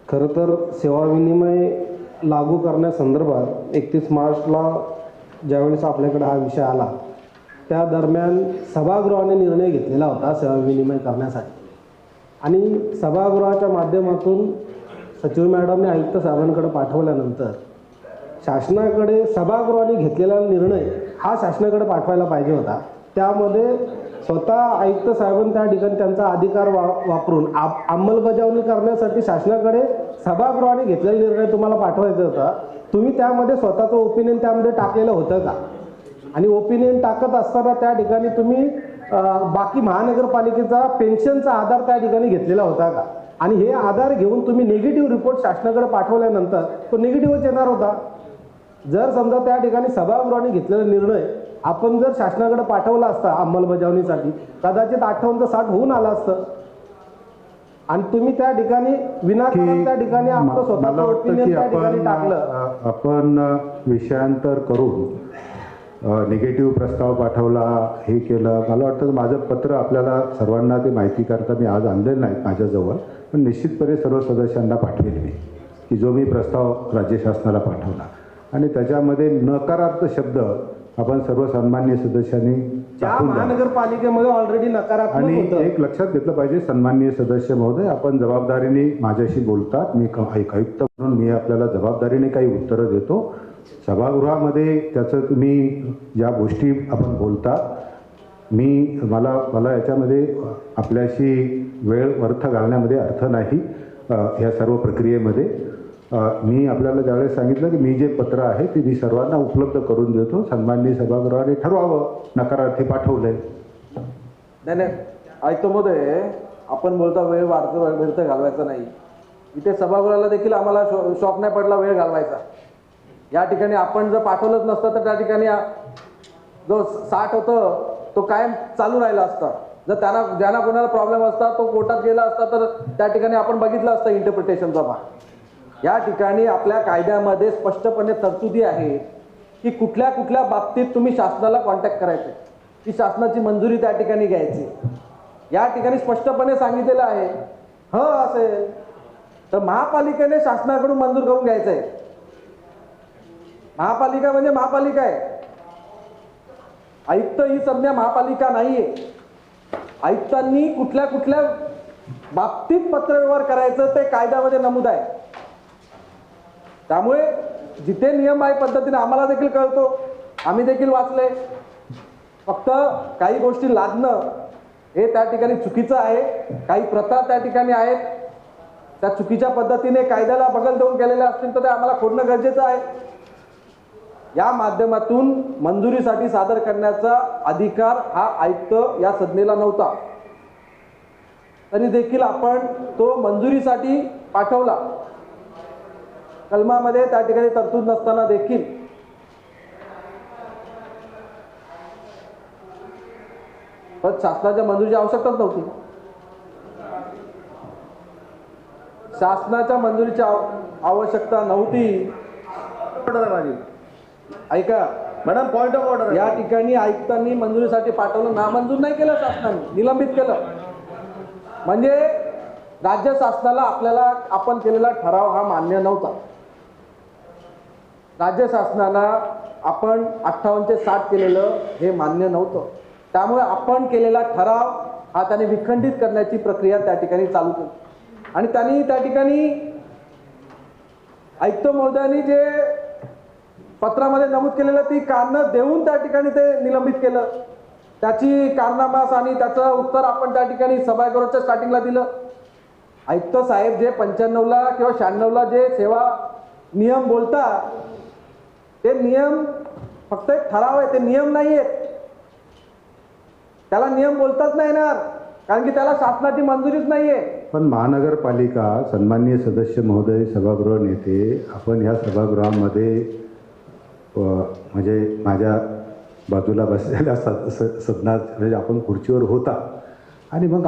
खरं तर सेवा विनिमय लागू करण्यासंदर्भात 31 मार्चला ज्यावेळेस आपल्याकडे हा विषय आला त्या दरम्यान सभागृहाने निर्णय घेतलेला होता सेवा विनिमय करण्यासाठी आणि सभागृहाच्या माध्यमातून सचिव मॅडमने आयुक्त साहेबांकडे पाठवल्यानंतर शासनाकडे सभागृहाने घेतलेला निर्णय हा शासनाकडे पाठवायला पाहिजे होता. त्यामध्ये स्वतः आयुक्त साहेबांनी त्या ठिकाणी त्यांचा अधिकार वापरून अंमलबजावणी करण्यासाठी शासनाकडे सभागृहाने घेतलेला निर्णय तुम्हाला पाठवायचा होता. तुम्ही त्यामध्ये स्वतःचं ओपिनियन त्यामध्ये टाकलेलं होतं का? आणि ओपिनियन टाकत असताना त्या ठिकाणी तुम्ही बाकी महानगरपालिकेचा पेन्शनचा आधार त्या ठिकाणी घेतलेला होता का? आणि हे आधार घेऊन तुम्ही निगेटिव्ह रिपोर्ट शासनाकडे पाठवल्यानंतर तो निगेटिव्हच येणार होता. जर समजा त्या ठिकाणी सभागृहाने घेतलेला निर्णय आपण जर शासनाकडे पाठवला असता अंमलबजावणीसाठी कदाचित 58-60 होऊन आला असतं आणि तुम्ही त्या ठिकाणी विनाकारण त्या ठिकाणी आपलं स्वतःचं ओपिनियन त्या ठिकाणी टाकलं. आपण विषयांतर करून निगेटिव्ह प्रस्ताव पाठवला, हे केलं. मला वाटतं माझं पत्र आपल्याला सर्वांना ते माहिती करता मी आज आणलेलं नाही माझ्याजवळ, पण निश्चितपणे सर्व सदस्यांना पाठवेल मी की जो मी प्रस्ताव राज्य शासनाला पाठवला आणि त्याच्यामध्ये नकारात्मक शब्द आपण सर्व सन्माननीय सदस्यांनी महानगरपालिकेमध्ये ऑलरेडी नकारात्मक आणि होतं. एक लक्षात घेतलं पाहिजे सन्माननीय सदस्य महोदय, आपण जबाबदारीने माझ्याशी बोलतात, मी आयुक्त म्हणून मी आपल्याला जबाबदारीने काही उत्तरं देतो. सभागृहामध्ये त्याचं तुम्ही ज्या गोष्टी आपण बोलतात मला याच्यामध्ये आपल्याशी वेळ व्यर्थ घालण्यामध्ये अर्थ नाही. ह्या सर्व प्रक्रियेमध्ये मी आपल्याला ज्यावेळेस सांगितलं की मी जे पत्र आहे ते मी सर्वांना उपलब्ध करून देतो, सन्माननीय सभागृहाने ठरवावं. नकारार्थी पाठवलंय. नाही ऐकतो मध्ये आपण बोलता वेळ व्यर्थ घालवायचा नाही. इथे सभागृहाला देखील आम्हाला शॉक नाही पडला वेळ घालवायचा. या ठिकाणी आपण जर पाठवलंच नसतं तर त्या ठिकाणी जो 60 होतं तो कायम चालू राहिला असता. जर ज्यांना कोणाला प्रॉब्लेम असता तो कोर्टात गेला असता तर त्या ठिकाणी आपण बघितलं असतं इंटरप्रिटेशनचा भाग. या ठिकाणी आपल्या कायद्यामध्ये स्पष्टपणे तरतुदी आहे की कुठल्या कुठल्या बाबतीत तुम्ही शासनाला कॉन्टॅक्ट करायचे, की शासनाची मंजुरी त्या ठिकाणी घ्यायची. या ठिकाणी स्पष्टपणे सांगितलेलं आहे. असेल तर महापालिकेने शासनाकडून मंजूर करून घ्यायचं आहे. महापालिका म्हणजे महापालिका आहे. आयुक्त ही संज्ञा महापालिका नाहीये. आयुक्तांनी कुठल्या कुठल्या बाबतीत पत्रव्यवहार करायचं ते कायद्यामध्ये नमूद आहे. त्यामुळे जिथे नियम आहे पद्धतीने आम्हाला देखील कळतो, आम्ही देखील वाचले. फक्त काही गोष्टी लादणं हे त्या ठिकाणी चुकीचं आहे. काही प्रथा त्या ठिकाणी आहेत, त्या चुकीच्या पद्धतीने कायद्याला बगल देऊन केलेल्या असतील तर ते आम्हाला खोडणं गरजेचं आहे. या माध्यमातून मंजुरीसाठी सादर करण्याचा अधिकार हा आयुक्त या संज्ञेला नव्हता. तरी देखील आपण तो मंजुरीसाठी पाठवला. कलमामध्ये त्या ठिकाणी तरतूद नसताना देखील पण शासनाच्या मंजुरीची आवश्यकताच नव्हती. शासनाच्या मंजुरीची आवश्यकता नव्हती. ऐका मॅडम, पॉइंट ऑफ ऑर्डर. या ठिकाणी आयुक्तांनी मंजुरीसाठी पाठवलं, नामंजूर नाही केलं शासनाने, निलंबित केलं. म्हणजे राज्य शासनाला आपल्याला आपण केलेला ठराव हा मान्य नव्हता. राज्य शासनाला आपण 58 चे 60 केलेलं हे मान्य नव्हतं. त्यामुळे आपण केलेला ठराव हा त्याने विखंडित करण्याची प्रक्रिया त्या ठिकाणी चालू केली. आणि त्यांनी त्या ठिकाणी आयुक्त महोदयांनी जे पत्रामध्ये नमूद केलेलं ती कारणं देऊन त्या ठिकाणी ते निलंबित केलं. त्याची कारणामास आणि त्याचं उत्तर आपण त्या ठिकाणी सभागृहाच्या स्टार्टिंगला दिलं. आयुक्त साहेब जे 95ला किंवा 96ला जे सेवा नियम बोलतात ते नियम फक्त एक ठराव आहे, ते नियम नाही आहेत. त्याला नियम बोलताच नाही येणार कारण की त्याला शासनाची मंजुरीच नाहीये. पण महानगरपालिका सन्माननीय सदस्य महोदय, सभागृह नेते, आपण ह्या सभागृहामध्ये म्हणजे माझ्या बाजूला बसलेल्या सदनात म्हणजे आपण खुर्चीवर होता आणि मग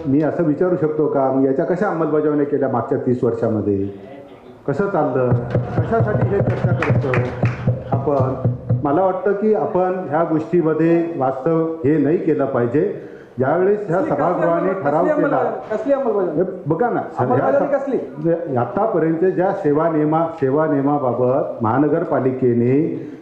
मी असं विचारू शकतो का याच्या कशा अंमलबजावणी केल्या मागच्या 30 वर्षामध्ये, कसं चाललं, कशासाठी हे चर्चा करतो आपण. मला वाटतं की आपण ह्या गोष्टीमध्ये वास्तव हे नाही केलं पाहिजे. ज्यावेळेस ह्या सभागृहाने ठराव केला, बघा ना, आतापर्यंत ज्या सेवा नियमाबाबत महानगरपालिकेने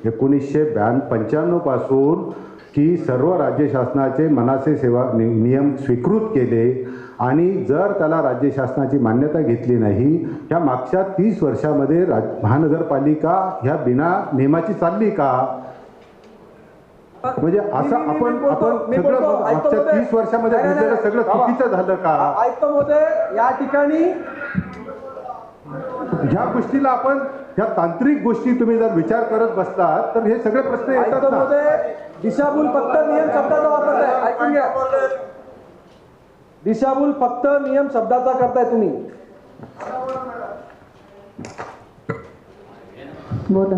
1995 पासून की सर्व राज्य शासनाचे मनाचे सेवा नियम स्वीकृत केले आणि जर त्याला राज्य शासनाची मान्यता घेतली नाही, ह्या मागच्या 30 वर्षामध्ये महानगरपालिका ह्या बिना नियमाची चालली का? म्हणजे असं आपण सगळं मागच्या 30 वर्षामध्ये सगळं चुकीचं झालं का? आयुक्त महोदय, या ठिकाणी ह्या गोष्टीला आपण ह्या तांत्रिक गोष्टी तुम्ही जर विचार करत बसलात तर हे सगळे प्रश्न येतात ना. दिशाभूल फक्त नियम शब्दाचा वापर आहे. ऐकून घ्या, दिशाभूल फक्त नियम शब्दाचा करताय तुम्ही. बोला.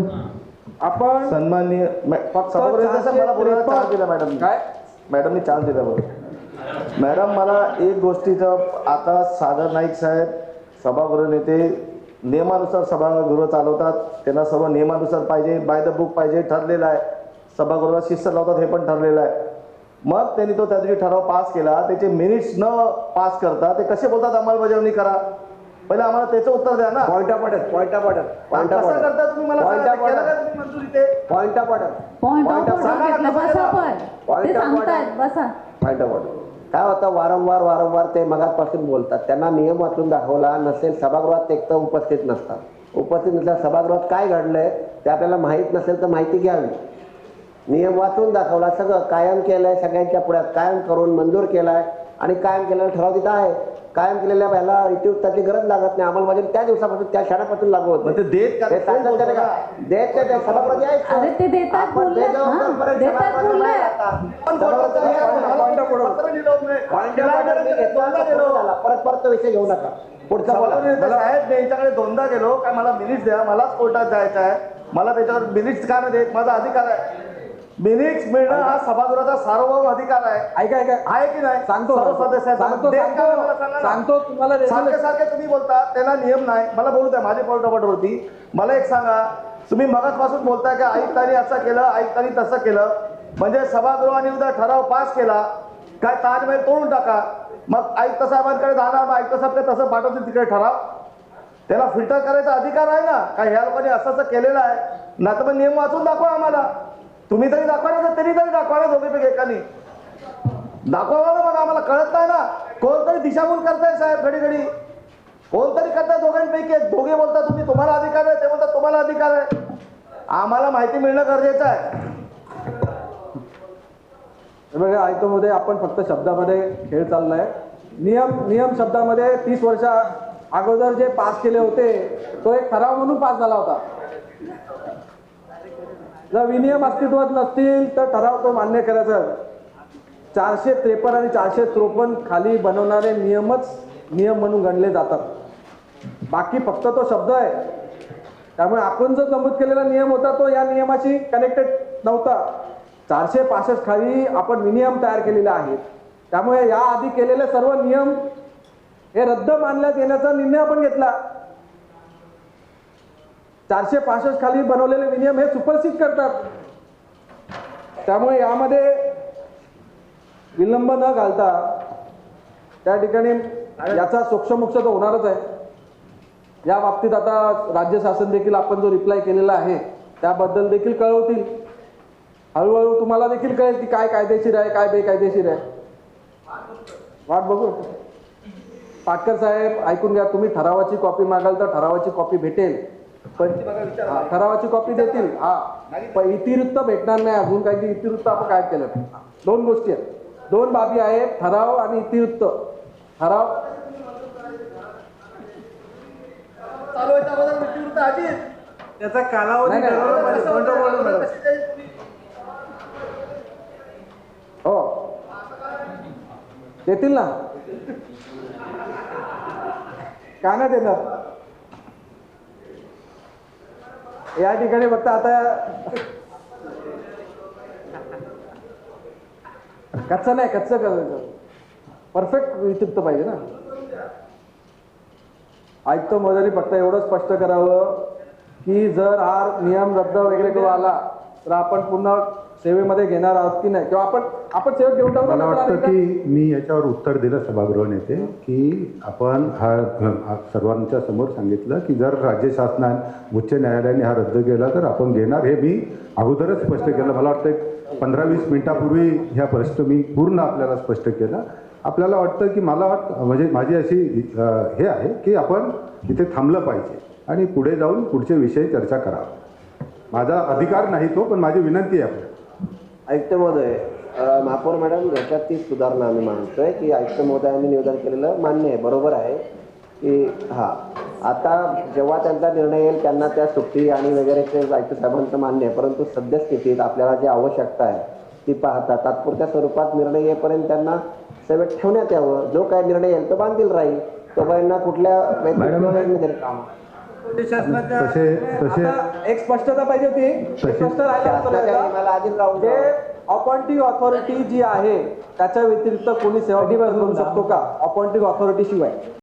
आपण सन्माननीय मला बोलायला चान्स दिला मॅडम. काय मॅडमनी चान्स दिला बरोबर. मॅडम, मला एक गोष्टीचं आता सागर नाईक साहेब सभागृह नेते नियमानुसार सभागृह चालवतात, त्यांना सर्व नियमानुसार पाहिजे, बाय द बुक पाहिजे, ठरलेलं आहे. सभागृहात शिस्त लावतात हे पण ठरलेलं आहे. मग त्यांनी तो त्या दिवशी ठराव पास केला, त्याचे मिनिट्स न पास करता ते कसे बोलतात अंमलबजावणी करा? पहिले आम्हाला त्याचं उत्तर द्या ना. पॉइंट ऑफ ऑर्डर कसं करता तुम्ही मला काय होतं, वारंवार ते मगापासून बोलतात. त्यांना नियम वाचून दाखवला नसेल, सभागृहात एक तर उपस्थित नसतात. उपस्थित नसल्यास सभागृहात काय घडलंय ते आपल्याला माहीत नसेल तर माहिती घ्यावी. नियम वाचून दाखवला, सगळं कायम केलंय, सगळ्यांच्या पुढ्यात कायम करून मंजूर केलाय आणि कायम केलेला ठराव तिथं आहे. कायम केलेल्या ह्याला इतिवृत्ताची गरज लागत नाही. अंमलबजावणी त्या दिवसापासून त्या क्षणापासून लागू होतं. देत अरे ते देतात बोलले. पत्र लिहिलं मी. परत परत तो विषय घेऊ नका. पुढचा बोला. साहेब यांच्याकडे दोनदा गेलो काय मला मिनिट्स द्या, मलाच कोर्टात जायचं आहे, मला त्याच्यावर मिनिट्स का नाही देत, माझा अधिकार आहे. मिनिट्स मिळणं हा सभागृहाचा सार्वभौम अधिकार आहे. ऐका आहे की नाही? सांगतो सर्व सदस्यांचा सांगतो तुम्हाला सारखे सारखे तुम्ही बोलता, त्याला नियम नाही. मला बोलू द्या, माझी पॉईंट ऑफ ऑर्डर होती. मला एक सांगा, तुम्ही मगाचपासून बोलताय की आयुक्तांनी असं केलं, आयुक्तांनी तसं केलं, म्हणजे सभागृहाने उद्या ठराव पास केला काय ताजमहल तोडून टाका, मग आयुक्त साहेबांकडे जाणार, मग आयुक्त साहेब काय तसं पाठवतील तिकडे ठराव? त्याला फिल्टर करायचा अधिकार आहे ना? काय ह्या लोकांनी असं केलेलं आहे ना? तर मग नियम वाचून दाखवा आम्हाला. तुम्ही तरी दाखवा ना, तरी दाखवा ना, दोघीपैकी एकानी दाखवा ना. मग आम्हाला कळत नाही ना, कोणतरी दिशाभूल करताय साहेब, घडी घडी कोणतरी करताय दोघांपैकी. दोघे बोलता तुम्ही तुम्हाला अधिकार आहे, ते बोलतात तुम्हाला अधिकार आहे. आम्हाला माहिती मिळणं गरजेचं आहे. बघा आयुक्तामध्ये आपण फक्त शब्दामध्ये खेळ चाललाय. नियम शब्दामध्ये 30 वर्षा अगोदर जे पास केले होते तो एक ठराव म्हणून पास झाला होता. जर विनियम अस्तित्वात नसतील तर ठराव तो मान्य करायचा. 453 आणि 453 खाली बनवणारे नियमच नियम म्हणून गणले जातात. बाकी फक्त तो शब्द आहे. त्यामुळे आपण जो नमूद केलेला नियम होता तो या नियमाशी कनेक्टेड नव्हता. 465 खाली आपण विनियम तयार केलेले आहेत. त्यामुळे या आधी केलेले सर्व नियम हे रद्द मानण्यात येण्याचा निर्णय आपण घेतला. 465 खाली बनवलेले विनियम हे सुपरसीड करतात. त्यामुळे यामध्ये विलंब न घालता त्या ठिकाणी याचा सोक्षमोक्ष तर होणारच आहे. या बाबतीत आता राज्य शासन देखील आपण जो रिप्लाय केलेला आहे त्याबद्दल देखील कळवतील. हळूहळू तुम्हाला देखील कळेल की काय कायदेशीर आहे, काय बेकायदेशीर आहे. वाट बघू. पाटकर साहेब ऐकून घ्या, तुम्ही ठरावाची कॉपी मागाल तर ठरावाची कॉपी भेटेल, पण ठरावाची कॉपी देतील. पण इतिवृत्त भेटणार नाही. अजून काही की इतिवृत्त आपण काय केलं, दोन गोष्टी आहेत, दोन बाबी आहेत, ठराव आणि इतिवृत्त. ठराव त्याचा कालावधी हो देतील ना, का नाही देणार. या ठिकाणी फक्त आता कच्चं नाही, कच्चं करायचं, परफेक्ट विचित्र पाहिजे ना. आयुक्त महोदयांनी फक्त एवढं स्पष्ट करावं की जर हा नियम रद्द वगैरे करून आला तर आपण पुन्हा सेवेमध्ये घेणार आहोत की नाही, किंवा आपण सेवेत घेऊन टाकू. मला वाटतं की मी याच्यावर उत्तर दिलं सभागृह नेते की आपण हा सर्वांच्या समोर सांगितलं की जर राज्य शासनाने उच्च न्यायालयाने हा रद्द केला तर आपण घेणार, हे मी अगोदरच स्पष्ट केलं. मला वाटतं 15-20 मिनिटापूर्वी ह्या प्रश्न मी पूर्ण आपल्याला स्पष्ट केला. आपल्याला वाटतं की मला वाटतं म्हणजे माझी अशी हे आहे की आपण इथे थांबलं पाहिजे आणि पुढे जाऊन पुढचे विषय चर्चा करावा. माझा अधिकार नाही तो, पण माझी विनंती आहे. आयुक्त महोदय, महापौर मॅडम, याच्यात ती सुधारणा आम्ही मानतोय की आयुक्त महोदयांनी निवेदन केलेलं मान्य आहे, बरोबर आहे की आता जेव्हा त्यांचा निर्णय येईल त्यांना त्या सुट्टी आणि वगैरे ते आयुक्त साहेबांचं मान्य आहे, परंतु सद्यस्थितीत आपल्याला जी आवश्यकता आहे ती पाहता तात्पुरत्या स्वरूपात निर्णय येईपर्यंत त्यांना सेवेत ठेवण्यात यावं. जो काय निर्णय येईल तो बांधील राहील, तोपर्यंत कुठल्या काम तसे एक स्पष्टता पाहिजे होती. स्पष्ट राहिलं अपॉइंटिंग ऑथॉरिटी जी आहे त्याच्या व्यतिरिक्त कोणी सेवा करू शकतो का अपॉइंटिंग ऑथॉरिटी शिवाय?